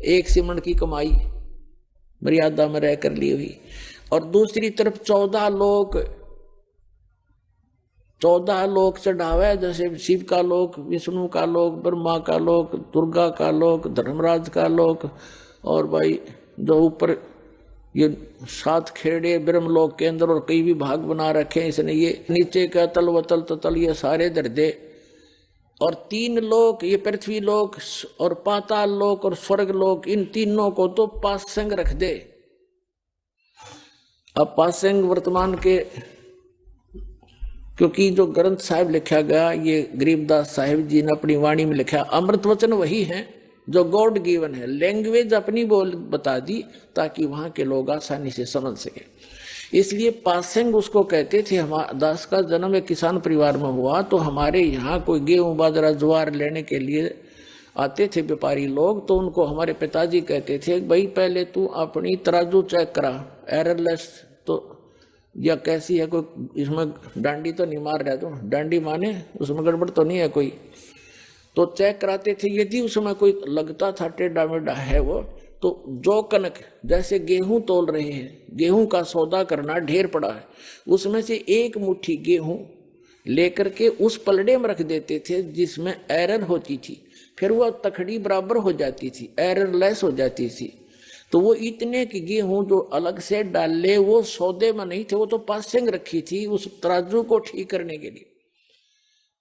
एक सिमरण की कमाई मर्यादा में रह कर ली हुई, और दूसरी तरफ 14 लोक चढ़ावे, जैसे शिव का लोक, विष्णु का लोक, ब्रह्मा का लोक, दुर्गा का लोक, धर्मराज का लोक, और भाई जो ऊपर ये 7 खेड़े ब्रह्मलोक के अंदर और कई भी भाग बना रखे इसने, ये नीचे का तल वतल ततल ये सारे धर दे, और 3 लोक, ये पृथ्वी लोक और पाताल लोक और स्वर्ग लोक, इन तीनों को तो पासंग रख दे। अब पासंग वर्तमान के, क्योंकि जो ग्रंथ साहिब लिखा गया ये गरीबदास साहिब जी ने अपनी वाणी में लिखा, अमृत वचन वही है जो गॉड गिवन है, लैंग्वेज अपनी बोल बता दी ताकि वहां के लोग आसानी से समझ सके। इसलिए पासेंग उसको कहते थे। हमारा दास का जन्म एक किसान परिवार में हुआ, तो हमारे यहाँ कोई गेहूं बाजरा ज्वार लेने के लिए आते थे व्यापारी लोग, तो उनको हमारे पिताजी कहते थे भाई पहले तू अपनी तराजू चेक करा, एररलेस तो या कैसी है, कोई इसमें डांडी तो नहीं मार रहा, तो डांडी माने उसमें गड़बड़ तो नहीं है कोई, तो चेक कराते थे। यदि उसमें कोई लगता था टेढ़ा मेढ़ा है वो, तो जो कनक, जैसे गेहूं तोल रहे हैं, गेहूं का सौदा करना ढेर पड़ा है, उसमें से एक मुट्ठी गेहूं लेकर के उस पलड़े में रख देते थे जिसमें एरर होती थी, फिर वह तखड़ी बराबर हो जाती थी, एरर लेस हो जाती थी। तो वो इतने की गेहूं जो अलग से डाले वो सौदे में नहीं थे, वो तो पासेंग रखी थी उस तराजू को ठीक करने के लिए।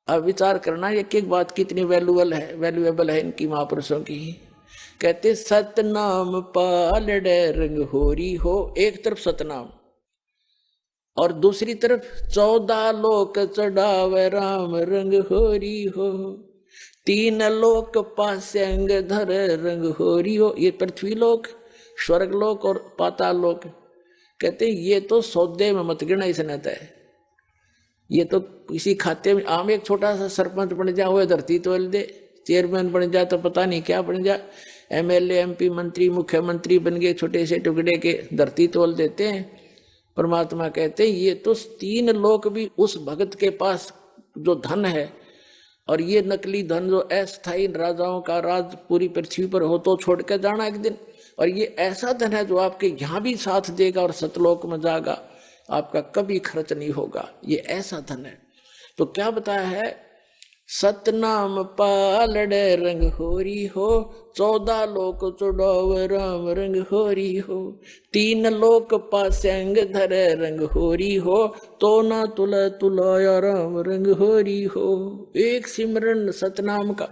अब विचार करना एक एक बात कितनी वैल्यूएबल है इनकी महापुरुषों की। कहते सतनाम पालड़े रंग होरी हो, एक तरफ सतनाम और दूसरी तरफ 14 लोक चढ़ावे राम रंग होरी हो, 3 लोक पासेंग धर रंग होरी हो। ये पृथ्वी लोक, स्वर्ग लोक और पाताल लोक। कहते ये तो सौदे में मत गिना इसने तय, ये तो किसी खाते में आम एक छोटा सा सरपंच बन जा, वो धरती तोल दे, चेयरमैन बन जा तो पता नहीं क्या बन जा, एमएलए एमपी मंत्री मुख्यमंत्री बन गए, छोटे से टुकड़े के धरती तोल देते हैं। परमात्मा कहते हैं ये तो 3 लोक भी उस भगत के पास जो धन है, और ये नकली धन जो अस्थायी राजाओं का राज पूरी पृथ्वी पर हो तो छोड़ के जाना एक दिन, और ये ऐसा धन है जो आपके यहाँ भी साथ देगा और सतलोक में जाएगा, आपका कभी खर्च नहीं होगा, ये ऐसा धन है। तो क्या बताया है, सतनाम पालड़े रंग होरी हो, 14 लोक चढ़ाव राम रंग होरी हो, 3 लोक पासेंग धरे रंग होरी हो, तो ना तुला तुलाया राम रंग होरी हो। एक सिमरन सतनाम का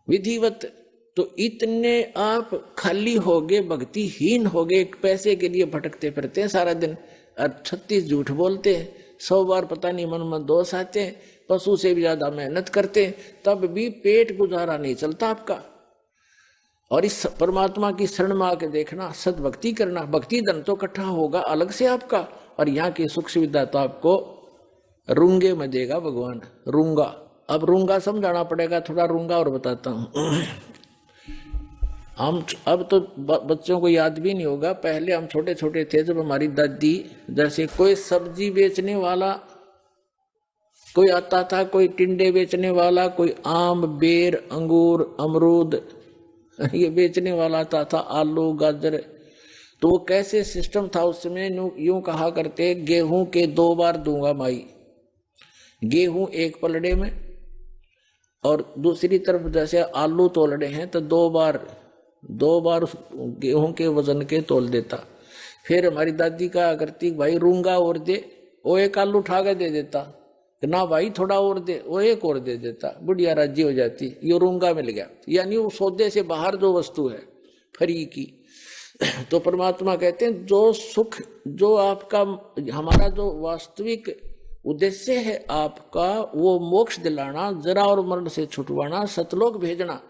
विधिवत, तो इतने आप खाली हो गए, भक्तिहीन हो गए, पैसे के लिए भटकते फिरते हैं सारा दिन, और 36 झूठ बोलते हैं, 100 बार पता नहीं मन में दोष आते हैं, पशु से भी ज्यादा मेहनत करते हैं, तब भी पेट गुजारा नहीं चलता आपका। और इस परमात्मा की शरण में आके देखना, सद्भक्ति करना, भक्ति धन तो इकट्ठा होगा अलग से आपका, और यहाँ की सुख सुविधा तो आपको रूंगे में देगा भगवान। रूंगा, अब रूंगा समझाना पड़ेगा, थोड़ा रूंगा और बताता हूँ। हम अब तो बच्चों को याद भी नहीं होगा, पहले हम छोटे छोटे थे जब हमारी दादी, जैसे कोई सब्जी बेचने वाला कोई आता था, कोई टिंडे बेचने वाला, कोई आम बेर अंगूर अमरूद ये बेचने वाला आता था, आलू गाजर। तो वो कैसे सिस्टम था उसमें, यूं कहा करते, गेहूं के 2 बार दूंगा माई, गेहूं एक पलड़े में, और दूसरी तरफ जैसे आलू तोलने हैं तो 2 बार उस गेहूं के वजन के तोल देता। फिर हमारी दादी कहा करती भाई रूंगा और दे, वो एक आलू उठा के दे देता, कि ना भाई थोड़ा और दे, वो एक और दे देता, बुढ़िया राजी हो जाती, ये रूंगा मिल गया। यानी वो सौदे से बाहर जो वस्तु है फ्री की। तो परमात्मा कहते हैं जो सुख, जो आपका हमारा जो वास्तविक उद्देश्य है आपका, वो मोक्ष दिलाना, जरा और मरण से छुटवाना, सतलोक भेजना,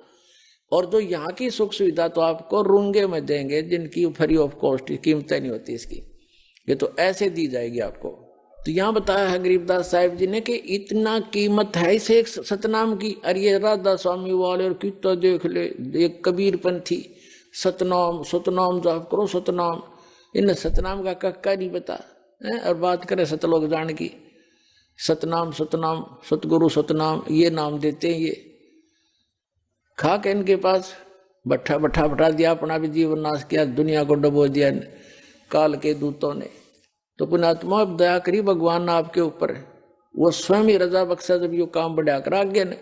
और जो यहाँ की सुख सुविधा तो आपको रूंगे में देंगे, जिनकी फ्री ऑफ कॉस्ट कीमतें नहीं होती इसकी, ये तो ऐसे दी जाएगी आपको। तो यहाँ बताया है गरीबदास साहिब जी ने कि इतना कीमत है इसे एक सतनाम की। अरे ये राधा स्वामी वाले और कितना देख ले, एक कबीर पंथी सतनाम सतनाम जाप करो सतनाम, इन सतनाम का कक्का नहीं पता है। और बात करें सतलोक जान की, सतनाम सतनाम सतगुरु सतनाम ये नाम देते हैं। ये खा के इनके पास बट्ठा बट्ठा बटा दिया, अपना भी जीवन नाश किया, दुनिया को डुबो दिया काल के दूतों ने। तो पुण्यात्मा अब दया करी भगवान आपके ऊपर, वो स्वयं ही रजा बख्शा जब यो काम बढ़ा कर आगे ने।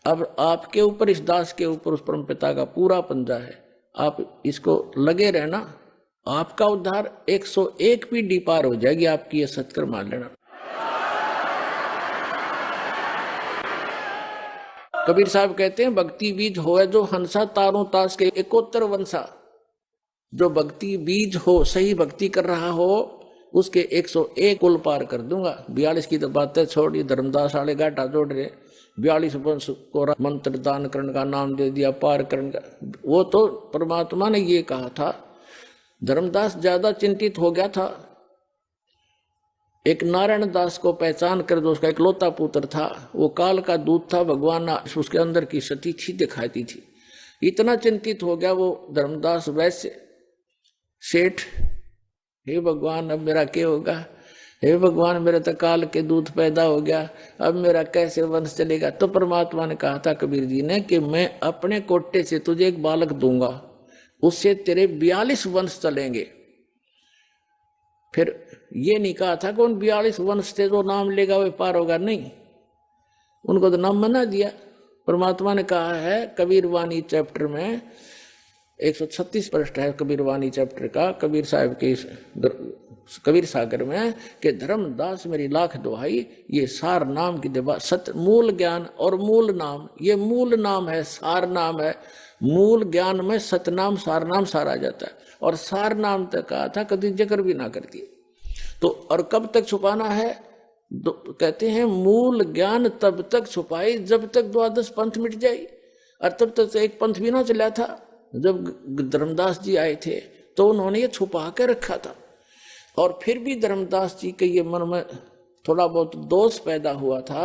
अब आपके ऊपर, इस दास के ऊपर उस परम पिता का पूरा पंजा है, आप इसको लगे रहना, आपका उद्धार 101 पीढ़ी पार हो जाएगी आपकी, ये सत्कर मान लेना। कबीर साहब कहते हैं भक्ति बीज होए जो हंसा, तारों तास के 71 वंशा। जो भक्ति बीज हो, सही भक्ति कर रहा हो, उसके 101 कुल पार कर दूंगा। 42 की तो बातें छोड़ी, धर्मदास वाले घाटा जोड़ रहे, 42 वंश को मंत्र दान करने का नाम दे दिया, पार करने का। वो तो परमात्मा ने ये कहा था। धर्मदास ज्यादा चिंतित हो गया था, एक नारायण दास को पहचान कर, जो उसका इकलौता पुत्र था, वो काल का दूत था, भगवान उसके अंदर की सती थी, दिखाती थी। इतना चिंतित हो गया वो धर्मदास वैश्य सेठ, हे भगवान अब मेरा क्या होगा, हे भगवान मेरे तो काल के दूत पैदा हो गया, अब मेरा कैसे वंश चलेगा। तो परमात्मा ने कहा था कबीर जी ने कि मैं अपने कोटे से तुझे एक बालक दूंगा, उससे तेरे 42 वंश चलेंगे। फिर ये नहीं कहा था कि उन 42 वंश से जो नाम लेगा वह पार होगा, नहीं, उनको तो नाम मना दिया। परमात्मा ने कहा है कबीर वाणी चैप्टर में 136 पृष्ठ है कबीर वाणी चैप्टर का, कबीर साहब के कबीर सागर में, कि धर्मदास मेरी लाख दुहाई, ये सार नाम की देवा सत मूल ज्ञान और मूल नाम, ये मूल नाम है, सार नाम है। मूल ज्ञान में सतनाम सार नाम सार आ जाता है, और सार नाम तक कहा था कभी जिक्र भी ना करती। तो और कब तक छुपाना है, कहते हैं मूल ज्ञान तब तक छुपाई जब तक 12 पंथ मिट जाए। और तब तक एक पंथ भी ना चला था। जब धर्मदास जी आए थे तो उन्होंने ये छुपा के रखा था, और फिर भी धर्मदास जी के ये मन में थोड़ा बहुत दोष पैदा हुआ था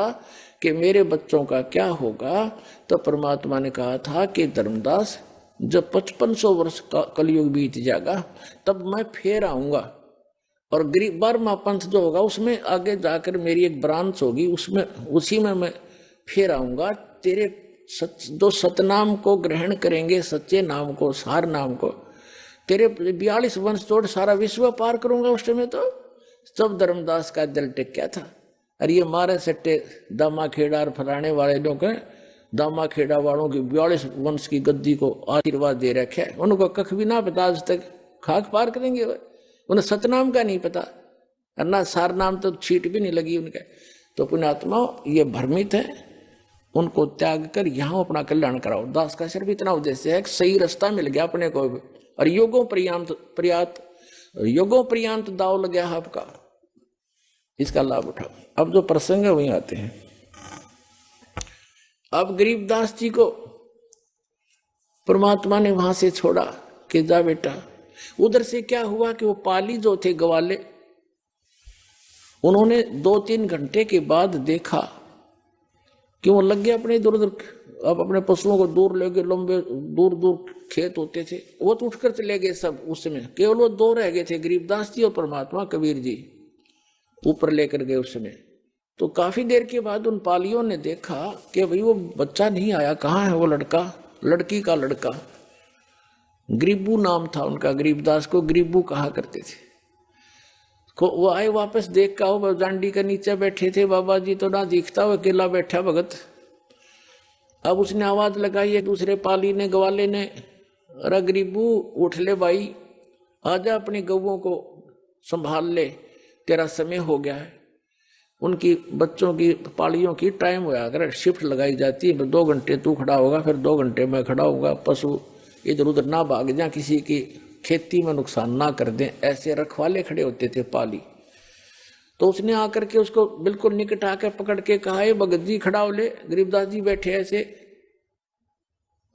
कि मेरे बच्चों का क्या होगा। तो परमात्मा ने कहा था कि धर्मदास जब 5500 वर्ष का कलयुग बीत जाएगा तब मैं फिर आऊंगा, और गरीब 12वां पंथ जो होगा उसमें आगे जाकर मेरी एक ब्रांच होगी, उसमें उसी में मैं फिर आऊंगा। तेरे जो सतनाम को ग्रहण करेंगे, सच्चे नाम को, सार नाम को, तेरे 42 वंश तोड़ सारा विश्व पार करूंगा उस समय। तो सब धर्मदास का दिल टिक गया था। अरे ये मारे सट्टे दामा खेड़ा और फलाने वाले लोग हैं, दामा खेड़ा वालों की 42 वंश की गद्दी को आशीर्वाद दे रखे है, उनको कख भी ना पता, आज तक खाक पार करेंगे उन्हें सतनाम का नहीं पता, और ना सार नाम तो छीट भी नहीं लगी उनके। तो पुण्यात्मा ये भ्रमित है, उनको त्याग कर यहाँ अपना कल्याण कराओ। दास का सिर्फ इतना उद्देश्य है कि सही रास्ता मिल गया अपने को, और योगों पर्यांत दाव लग गया आपका, इसका लाभ उठाओ। अब जो प्रसंग है वहीं आते हैं। अब गरीबदास जी को परमात्मा ने वहां से छोड़ा कि जा बेटा। उधर से क्या हुआ कि वो पाली जो थे ग्वाले, उन्होंने 2-3 घंटे के बाद देखा कि वो लग गए अपने इधर उधर, अब अपने पशुओं को दूर ले गए, लंबे दूर दूर खेत होते थे, वो तो उठकर चले गए सब। उस समय केवल वो 2 रह गए थे, गरीबदास जी और परमात्मा कबीर जी ऊपर लेकर गए उस समय। तो काफी देर के बाद उन पालियों ने देखा कि भाई वो बच्चा नहीं आया, कहाँ है वो लड़का, लड़की का लड़का। गरीबू नाम था उनका, गरीबदास को गरीबू कहा करते थे। वो आए वापस देख का, वो डांडी के नीचे बैठे थे, बाबा जी तो ना दिखता, वो अकेला बैठा भगत। अब उसने आवाज लगाई है दूसरे पाली ने, ग्वाले ने, अरे गरीबू उठ ले भाई, आजा अपनी गौओं को संभाल ले, तेरा समय हो गया है। उनकी बच्चों की पालियों की टाइम होया, अगर शिफ्ट लगाई जाती है, 2 घंटे तू खड़ा होगा, फिर 2 घंटे मैं खड़ा होगा, पशु इधर उधर ना भाग जाए, किसी की खेती में नुकसान ना कर दें, ऐसे रखवाले खड़े होते थे पाली। तो उसने आकर के उसको बिल्कुल निकट आकर पकड़ के कहा, ये भगत जी खड़ा हो ले। गरीबदास जी बैठे ऐसे,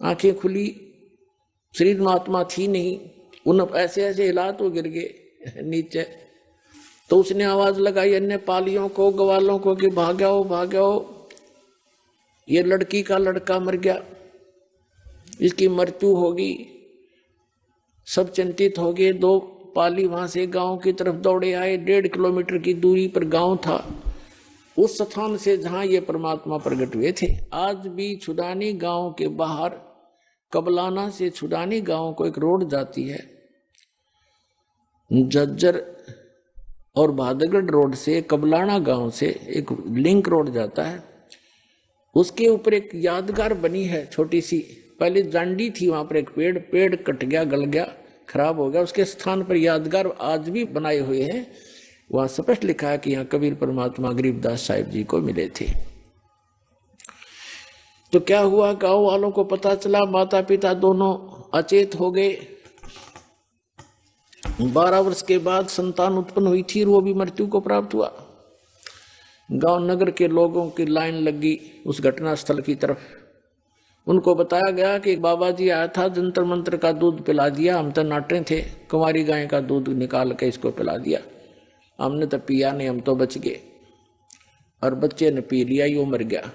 आंखें खुली, शरीर में आत्मा थी नहीं, उन ऐसे ऐसे हिला तो गिर गए नीचे। तो उसने आवाज लगाई अन्य पालियों को, ग्वालों को कि भाग्याओ भाग्याओ, ये लड़की का लड़का मर गया, इसकी मृत्यु होगी। सब चिंतित हो गए। 2 पाली वहां से गांव की तरफ दौड़े आए। 1.5 किलोमीटर की दूरी पर गांव था, उस स्थान से जहां ये परमात्मा प्रकट हुए थे। आज भी छुडानी गांव के बाहर, कबलाना से छुडानी गांव को एक रोड जाती है, झज्जर और भादगढ़ रोड से कबलाना गांव से एक लिंक रोड जाता है। उसके ऊपर एक यादगार बनी है छोटी सी, पहले जांडी थी, वहां पर एक पेड़ कट गया, गल गया, खराब हो गया, उसके स्थान पर यादगार आज भी बनाए हुए हैं। वहां स्पष्ट लिखा है कि यहाँ कबीर परमात्मा गरीबदास साहिब जी को मिले थे। तो क्या हुआ, गांव वालों को पता चला, माता पिता दोनों अचेत हो गए। 12 वर्ष के बाद संतान उत्पन्न हुई थी, वो भी मृत्यु को प्राप्त हुआ। गांव नगर के लोगों की लाइन लगी उस घटना स्थल की तरफ। उनको बताया गया कि एक बाबा जी आया था, जंतर मंत्र का दूध पिला दिया, हम तो नाटे थे, कुंवारी गाय का दूध निकाल के इसको पिला दिया, हमने तो पिया नहीं, हम तो बच गए। और बच्चे ने पी लिया, यो मर गया।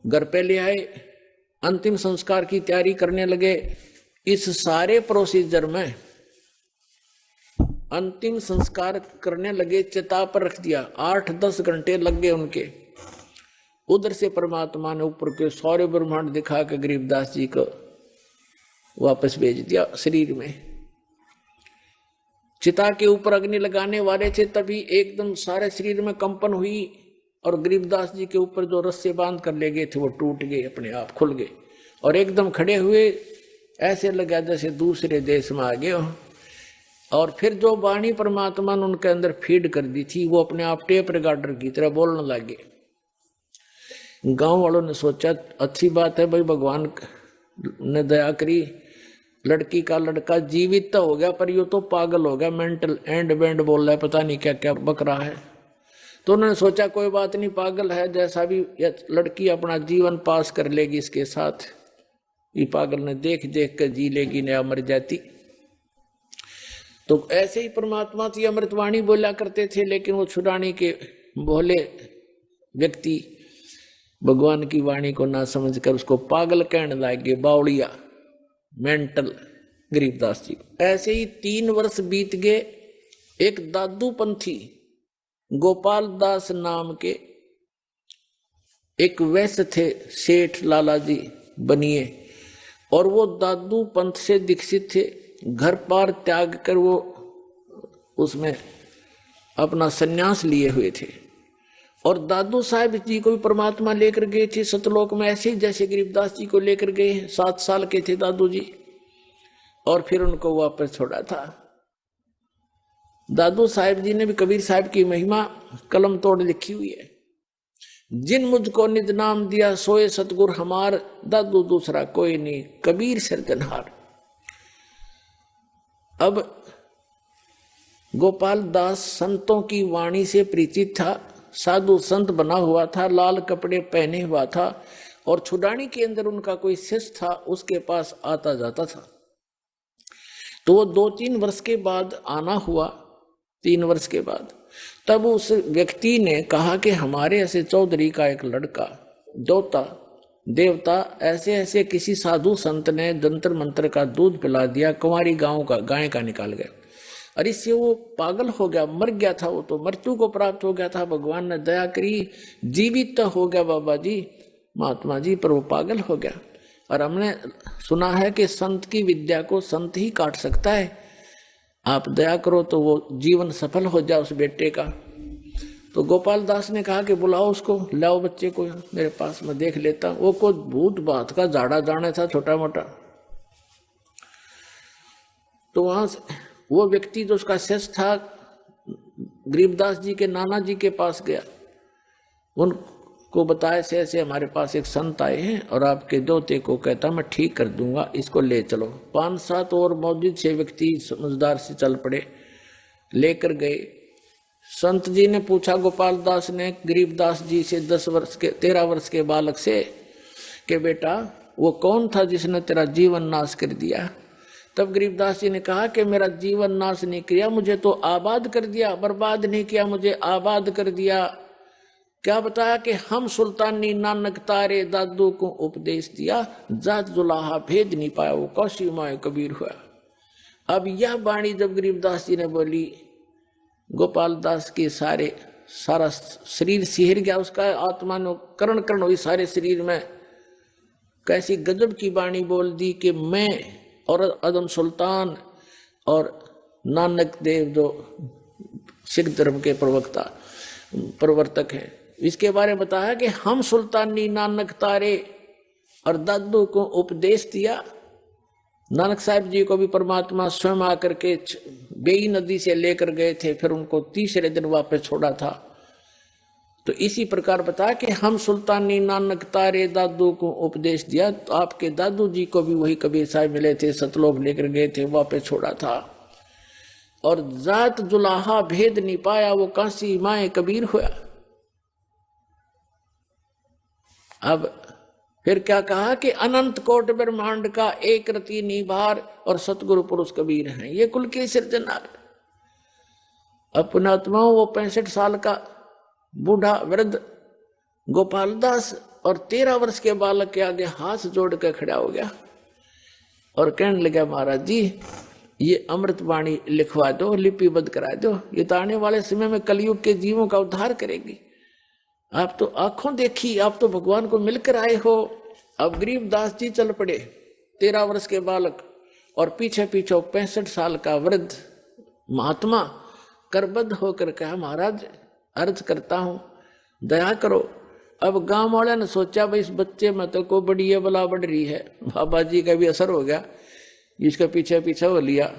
घर पे ले आए, अंतिम संस्कार की तैयारी करने लगे। इस सारे प्रोसीजर में अंतिम संस्कार करने लगे, चिता पर रख दिया, 8-10 घंटे लग गए उनके। उधर से परमात्मा ने ऊपर के सारे ब्रह्मांड दिखा के गरीबदास जी को वापस भेज दिया शरीर में। चिता के ऊपर अग्नि लगाने वाले थे, तभी एकदम सारे शरीर में कंपन हुई और गरीबदास जी के ऊपर जो रस्से बांध कर ले गए थे वो टूट गए, अपने आप खुल गए और एकदम खड़े हुए, ऐसे लगा जैसे दूसरे देश में आ गए। और फिर जो वाणी परमात्मा ने उनके अंदर फीड कर दी थी, वो अपने आप टेप रिकॉर्डर की तरह बोलने लगे। गांव वालों ने सोचा अच्छी बात है भाई, भगवान ने दया करी, लड़की का लड़का जीवित तो हो गया, पर ये तो पागल हो गया, मेंटल एंड बैंड बोल रहा है, पता नहीं क्या क्या बक रहा है। तो उन्होंने सोचा कोई बात नहीं, पागल है, जैसा भी लड़की अपना जीवन पास कर लेगी इसके साथ, ये पागल ने देख देख कर जी लेगी, नया मर जाती। तो ऐसे ही परमात्मा की अमृतवाणी बोला करते थे, लेकिन वो छुड़ाने के भोले व्यक्ति भगवान की वाणी को ना समझकर उसको पागल कहने लगे, बावड़िया, मेंटल गरीबदास जी। ऐसे ही 3 वर्ष बीत गए। एक दादू पंथी गोपाल दास नाम के एक वैश्य थे, सेठ लाला जी बनिए, और वो दादू पंथ से दीक्षित थे। घर पार त्याग कर वो उसमें अपना सन्यास लिए हुए थे। और दादू साहब जी को भी परमात्मा लेकर गए थे सतलोक में, ऐसे ही जैसे गरीबदास जी को लेकर गए। 7 साल के थे दादू जी, और फिर उनको वापस छोड़ा था। दादू साहब जी ने भी कबीर साहब की महिमा कलम तोड़ लिखी हुई है। जिन मुझको निज नाम दिया सोए सतगुर हमार, दादू दूसरा कोई नहीं, कबीर सिरजनहार। अब गोपाल दास संतों की वाणी से परिचित था, साधु संत बना हुआ था, लाल कपड़े पहने हुआ था, और छुड़ानी के अंदर उनका कोई शिष्य था, उसके पास आता जाता था। तो वो 2-3 वर्ष के बाद आना हुआ, 3 वर्ष के बाद, तब उस व्यक्ति ने कहा कि हमारे ऐसे चौधरी का एक लड़का जोता देवता ऐसे ऐसे किसी साधु संत ने जंतर मंत्र का दूध पिला दिया, कुंवारी गाय का निकाल गया, और इससे वो पागल हो गया, मर गया था, वो तो मृत्यु को प्राप्त हो गया था। भगवान ने दया करी, जीवित तो हो गया बाबा जी, महात्मा जी, पर वो पागल हो गया। और हमने सुना है कि संत की विद्या को संत ही काट सकता है, आप दया करो तो वो जीवन सफल हो जाए उस बेटे का। तो गोपाल दास ने कहा कि बुलाओ उसको, लाओ बच्चे को मेरे पास, मैं देख लेता। वो को भूत बात का जाड़ा जाने था छोटा मोटा। तो वहां से वो व्यक्ति जो उसका शिष्य था गरीबदास जी के नाना जी के पास गया, उनको बताया से ऐसे हमारे पास एक संत आए हैं और आपके दोते को कहता मैं ठीक कर दूंगा, इसको ले चलो। 5-7 और मौजूद 6 व्यक्ति समझदार से चल पड़े, लेकर गए। संत जी ने पूछा गोपाल दास ने गरीबदास जी से 13 वर्ष के बालक से कि बेटा वो कौन था जिसने तेरा जीवन नाश कर दिया? तब गरीबदास जी ने कहा कि मेरा जीवन नाश नहीं किया, मुझे तो आबाद कर दिया, बर्बाद नहीं किया, मुझे आबाद कर दिया। क्या बताया कि हम सुल्तानी नानक तारे दादू को उपदेश दिया, जात जुलाहा भेद नहीं पाया, वो कौशी माए कबीर हुआ। अब यह वाणी जब गरीबदास जी ने बोली, गोपाल दास के सारा शरीर सिहर गया, उसका आत्मा ने करण करण हुई सारे शरीर में। कैसी गजब की वाणी बोल दी कि मैं और अदम सुल्तान और नानक देव जो सिख धर्म के प्रवर्तक हैं, इसके बारे में बताया कि हम सुल्तानी नानक तारे और दादू को उपदेश दिया। नानक साहब जी को भी परमात्मा स्वयं आकर के बेई नदी से लेकर गए थे, फिर उनको तीसरे दिन वापस छोड़ा था। तो इसी प्रकार बताया कि हम सुल्तानी नानक तारे दादू को उपदेश दिया। तो आपके दादू जी को भी वही कबीर साहब मिले थे, सतलोक लेकर गए थे, वापस छोड़ा था। और जात जुलाहा भेद नहीं पाया, वो काशी माए कबीर हुआ। अब फिर क्या कहा कि अनंत कोट ब्रह्मांड का एक रति निभार और सतगुरु पुरुष कबीर हैं, ये कुल के सिरजनहार। अपनात्माओं वो 65 साल का बूढ़ा वृद्ध गोपाल दास और 13 वर्ष के बालक के आगे हाथ जोड़ कर खड़ा हो गया और कहने लगा महाराज जी ये अमृत वाणी लिखवा दो, लिपिबद्ध करा दो, ये तो आने वाले समय में कलयुग के जीवों का उद्धार करेगी। आप तो आंखों देखी, आप तो भगवान को मिलकर आए हो। अब गरीबदास जी चल पड़े, 13 वर्ष के बालक और पीछे पीछे 65 साल का वृद्ध महात्मा करबद्ध होकर कहा महाराज अर्ज करता हूं दया करो। अब गांव वाले ने सोचा भाई इस बच्चे में तो को बड़ी है बला बढ़ रही है, बाबा जी का भी असर हो गया, इसके पीछे पीछे हो लिया।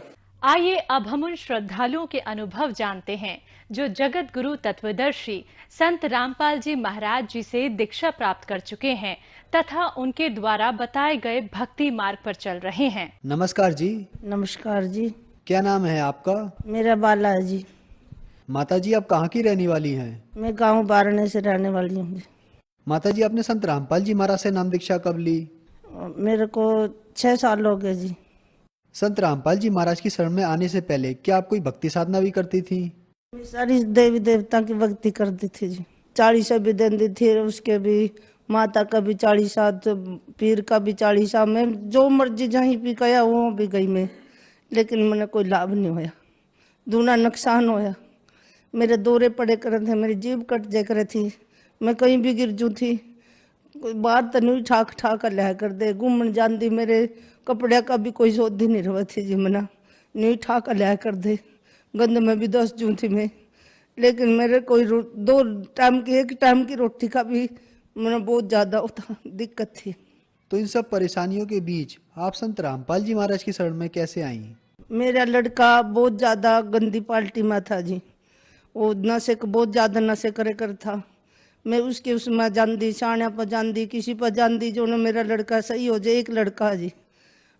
आइए अब हम उन श्रद्धालुओं के अनुभव जानते हैं जो जगत गुरु तत्वदर्शी संत रामपाल जी महाराज जी से दीक्षा प्राप्त कर चुके हैं तथा उनके द्वारा बताए गए भक्ति मार्ग पर चल रहे हैं। नमस्कार जी। नमस्कार जी। क्या नाम है आपका? मेरा बाला है जी। माता जी आप कहाँ की रहने वाली हैं? मैं गांव बारने से रहने वाली हूँ। माता जी आपने संत रामपाल जी महाराज से नाम दीक्षा कब ली? मेरे को 6 साल हो गए जी। संत रामपाल जी महाराज की शरण में आने से पहले क्या आप कोई भक्ति साधना भी करती थी? मैं सारी देवी देवता की भक्ति करती थी जी। 40 भी देती थी, उसके भी माता का भी 40, पीर का भी 40। मैं जो मर्जी जहीं भी गया वो भी गई मैं, लेकिन मैंने कोई लाभ नहीं होया, दूना नुकसान होया। मेरे दौरे पड़े करे थे, मेरी जीभ कट जाए करे थी, मैं कहीं भी गिर जू थी, कोई बाहर तो नहीं ठाक ठाक लिया कर दे, घूमन जाती मेरे कपड़े का भी कोई सौदी नहीं रहा थी जी, मना नहीं ठाक लिया कर दे, गंद में भी 10 जू थी मैं। लेकिन मेरे कोई 2 टाइम की 1 टाइम की रोटी का भी मैंने बहुत ज्यादा दिक्कत थी। तो इन सब परेशानियों के बीच आप संत रामपाल जी महाराज की शरण में कैसे आई? मेरा लड़का बहुत ज्यादा गंदी पार्टी में था जी, वो नशे को बहुत ज्यादा नशे करे कर था। मैं उसमें जानती, साणिया पर जानती, किसी पर जानती जो ना मेरा लड़का सही हो जाए। एक लड़का जी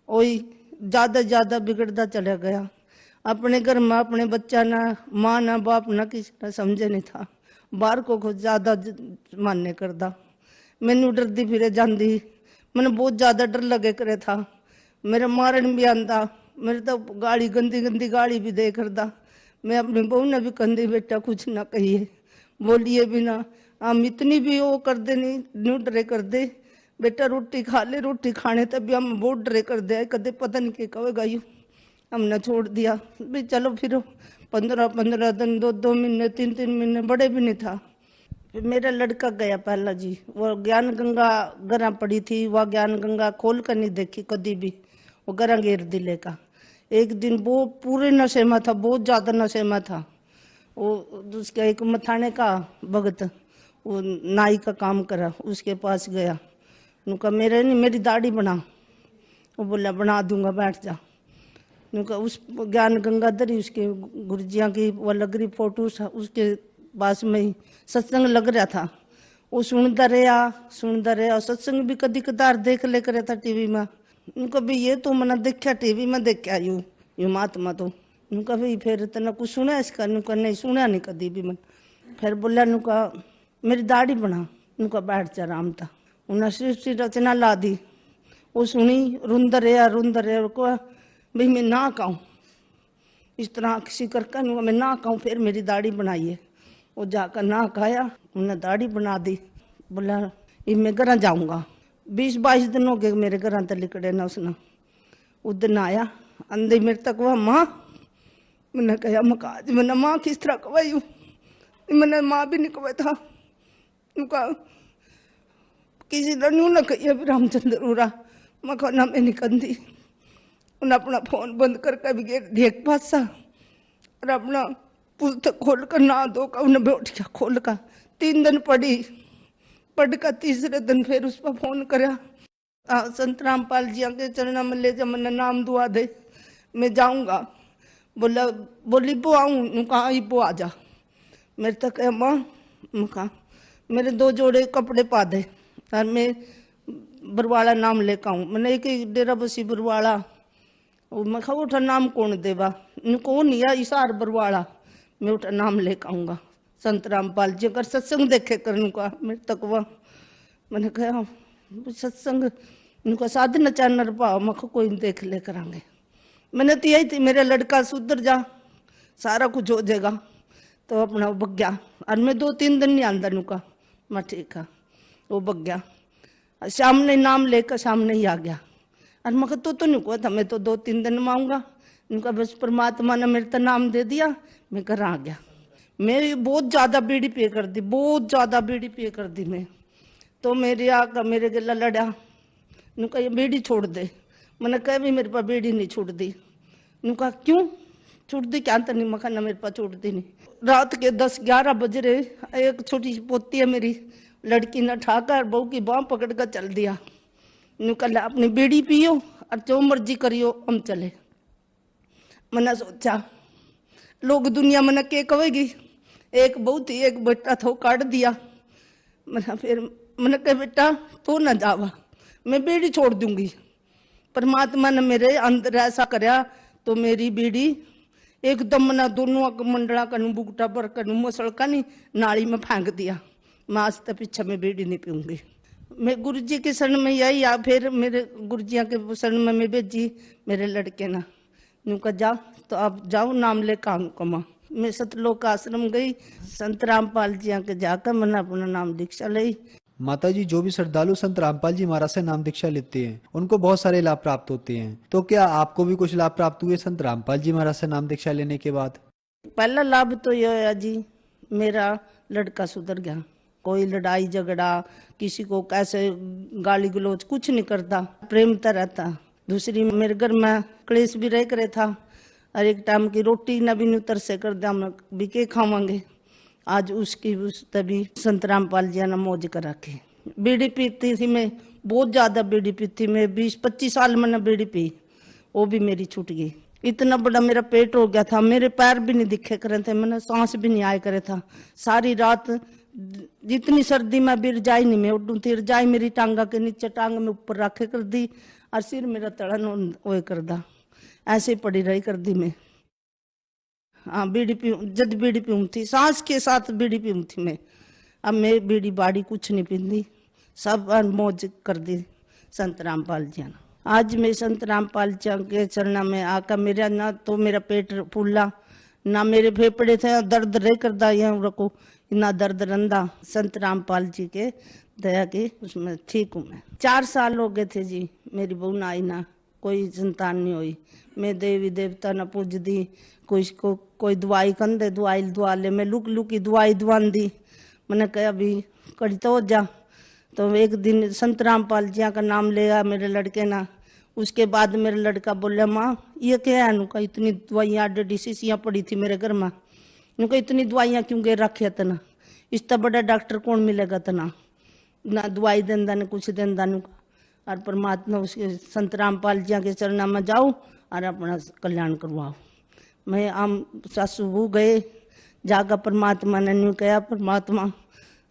वही ज्यादा बिगड़ता चला गया। अपने घर में अपने बच्चा ना माँ ना बाप ना किसी ना समझे नहीं था, बाहर को खुद ज्यादा मानने करता। मैनू डरती फिरे जाती, मैंने बहुत ज्यादा डर लगे करे था। मेरा मारन भी आंदा, मेरे तो गाड़ी गंदी गाड़ी भी दे करता। मैं अपनी बहू ने भी कंधी बेटा कुछ ना कहिए, बोलिए भी ना, हम इतनी भी वो कर दे नहीं डरे कर दे बेटा, रोटी खा ले, रोटी खाने तब भी हम बहुत डरे कर दे, कदे पता नहीं क्या कहेगा यू। हमने छोड़ दिया भी, चलो फिर 15 दिन, 2 महीने, 3 महीने, बड़े भी नहीं था। फिर मेरा लड़का गया पहला जी, वो ज्ञान गंगा गरा पड़ी थी, वह ज्ञान गंगा खोल कर नहीं देखी कभी भी, वो गरा घेर दिले का। एक दिन वो पूरे नशे में था, बहुत ज्यादा नशे में था। वो उसका एक मथाने का भगत, वो नाई का काम करा, उसके पास गया, उनका मेरे नहीं मेरी दाढ़ी बना। वो बोला बना दूंगा, बैठ जा। उनका उस ज्ञान गंगाधरी उसके गुरुजियाँ की वो लग रही फोटो, उसके पास में ही सत्संग लग रहा था। वो सुनता रहा। सत्संग भी कदी कदार देख ले करे था टीवी में। उनका भी ये तो मैंने देखा टीवी में देखा यू महात्मा तो उनका भी फिर तना कुछ सुना इसका, उनका नहीं सुना नहीं कदी भी। मैं फिर बोला उनका मेरी दाढ़ी बना, उनका बैठ जा आराम था। उन्हें सृष्टि रचना ला दी, वो सुनी, रुंद रहा को भाई मैं ना कहूँ इस तरह किसी करके मैं ना कहूँ। फिर मेरी दाढ़ी बनाई है, वो जाकर ना खाया, उन्हें दाढ़ी बना दी। बोला ये मैं घर जाऊँगा। 20-22 दिन हो गए मेरे घर तक लिकड़े ना। उसने उस दिन आया अंधे मेरे तक वह माँ, मैंने कहा मकाज मैंने माँ किस तरह कवाई हूँ, मैंने माँ भी नहीं कवा था। उनका किसी ने न्यू न कही अभी रामचंद्र उरा मैं कहना मैं नहीं कंदी। उन्हें अपना फोन बंद करके भी दिया एक पासा और अपना पुस्तक खोल कर ना दो का उन्हें बैठ गया खोल का। 3 दिन पढ़ कर तीसरे दिन फिर उस पर फोन करा, संत रामपाल जी के चरणों में ले जा, मैंने नाम दुआ दे, मैं जाऊंगा। बोली बो आऊँ, कहा बो आ जा। मेरे तक माँ कहा मेरे 2 जोड़े कपड़े पा दे और मैं बरवाड़ा नाम लेकर आऊँ। मैंने एक डेरा बसी बरवाड़ा, मैं कहा उठा नाम कौन देवा, कौन नहीं है इसार बरवाड़ा, मैं उठा नाम लेकर आऊँगा। संत रामपाल जी अगर सत्संग देखे करने का मेरे तक वह। मैंने कहा सत्संग उनका साधना चैनल पाओ, मैं कोई देख ले करांगे। मैंने तो यही थी मेरा लड़का सुधर जा सारा कुछ हो जाएगा। तो अपना बग गया और मैं 2-3 दिन नहीं आंदा नुका। मैं ठीक है, वो बग गया। सामने नाम लेकर सामने ही आ गया और मैं तो नहीं कहा था मैं तो 2-3 दिन में आऊँगा। उनका बस परमात्मा ने मेरे तो नाम दे दिया, मैं घर आ गया। मैं बहुत ज़्यादा बीड़ी पे कर दी, बहुत ज़्यादा बीड़ी पे कर दी मैं। तो मेरे आका मेरे गला लड़ा, उनका ये बीड़ी छोड़ दे। मैंने कहा भी मेरे पास बीड़ी नहीं छूट दी। उनका क्यों छूट दी, क्या तो नहीं, मैं ना मेरे पास छूट दी नहीं। रात के 10-11 बज रहे, एक छोटी सी पोती है मेरी, लड़की ने ठाकर बहू की बाँह पकड़ कर चल दिया। उनका अपनी बीड़ी पियो और जो मर्जी करियो, हम चले। मैंने सोचा लोग दुनिया मैंने के कहेगी, एक बहू थी एक बेटा था, काट दिया। मैंने कहा बेटा तो ना जावा, मैं बीड़ी छोड़ दूंगी। परमात्मा ने मेरे अंदर ऐसा करया तो मेरी बीड़ी एकदम ना दोनों मंडला कनु बुगटा पर कनु मसल का नहीं नाली में फेंक दिया। मैं आज तक पीछे में बीड़ी नहीं पीऊंगी। मैं गुरु जी के शरण में यही या फिर मेरे गुरु जी के शरण में मैं भेजी मेरे लड़के ना नुका जा तो आप जाओ नाम ले काम कमा। मैं सतलोक आश्रम गई, संत रामपाल जी के जाकर मैंने अपना नाम दीक्षा ली। माता जी जो भी श्रद्धालु संत रामपाल जी महाराज से नाम दीक्षा लेते हैं उनको बहुत सारे लाभ प्राप्त होते हैं, तो क्या आपको भी कुछ लाभ प्राप्त हुए संत रामपाल जी महाराज से नाम दीक्षा लेने के बाद? पहला लाभ तो यह है जी मेरा लड़का सुधर गया, कोई लड़ाई झगड़ा किसी को कैसे गाली गलौज कुछ नहीं करता, प्रेमता रहता। दूसरी मेरे घर में क्लेश भी रह करे था और एक टाइम की रोटी न भी उतर से कर दिया, हम भी के खावांगे। आज उसकी उस तभी संत रामपाल जी ने मौज कर रखी। बीड़ी पीती थी मैं, बहुत ज्यादा बीड़ी पीती मैं, 20-25 साल मैंने बीड़ी पी, वो भी मेरी छूट गई। इतना बड़ा मेरा पेट हो गया था, मेरे पैर भी नहीं दिखे करे थे, मैंने सांस भी नहीं आया करे था। सारी रात जितनी सर्दी में भी रजाई नहीं मैं उठूं थी, रजाई मेरी टांगा के नीचे टांग में ऊपर रखे कर दी और सिर मेरा तड़न वो कर दा, ऐसे पड़ी रही कर दी मैं। हाँ बीड़ी पी, जब बीड़ी पीऊँ थी सांस के साथ बीड़ी पीऊँ थी मैं। अब मैं बीड़ी बाड़ी कुछ नहीं पीती, सब मौज कर दी संत रामपाल जी ने। आज मैं संत रामपाल जी के चरणों में आकर मेरा ना तो मेरा पेट फूला ना मेरे फेफड़े थे दर्द रह करदा यहाँ रखो ना दर्द रंदा। संत रामपाल जी के दया की उसमें ठीक हूँ मैं। 4 साल हो गए थे जी मेरी बहू ना आई ना कोई संतान नहीं हुई। मैं देवी देवता न पूज दी, कोई दवाई कंदे दवाई दुआ ले, मैं लुक लुकी दवाई दुआन दी। मैंने कहा अभी कड़ी तो हो जा। तो एक दिन संत रामपाल जी का नाम लिया मेरे लड़के ना। उसके बाद मेरा लड़का बोला माँ ये क्या है, उनका इतनी दवाइयाँ डेडी शीशियाँ पड़ी थी मेरे घर में, उनका इतनी दवाइयाँ क्यों गे रखे तना, इसका बड़ा डॉक्टर कौन मिलेगा तना, ना दवाई देंदा न कुछ देंदा नुका। और परमात्मा उसके संत रामपाल जी के चरणों में जाऊँ और अपना कल्याण करवाओ। मैं आम सासू बहू गए, जागा परमात्मा ने न्यू कहा, परमात्मा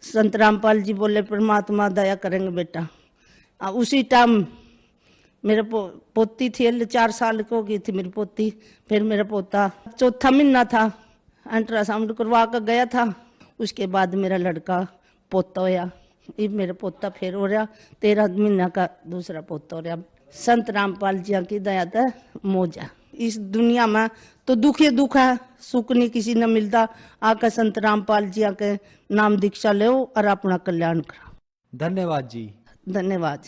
संत रामपाल जी बोले परमात्मा दया करेंगे बेटा। उसी टाइम मेरा पोती थी, 4 साल की हो गई थी मेरी पोती। फिर मेरा पोता 4था महीना था, अल्ट्रासाउंड करवा कर गया था। उसके बाद मेरा लड़का पोता होया। ये मेरा पोता फिर हो रहा, 13 महीना का दूसरा पोता हो रहा। संत रामपाल जी की दया से मौज है। इस दुनिया में तो दुख ही दुख है, सुख नहीं किसी ने मिलता। आकर संत रामपाल जी के नाम दीक्षा लो और अपना कल्याण करो। धन्यवाद जी। धन्यवाद।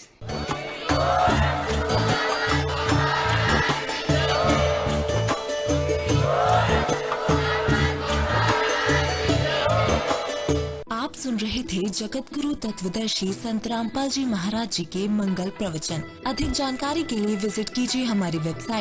आप सुन रहे थे जगत गुरु तत्वदर्शी संत रामपाल जी महाराज जी के मंगल प्रवचन। अधिक जानकारी के लिए विजिट कीजिए हमारी वेबसाइट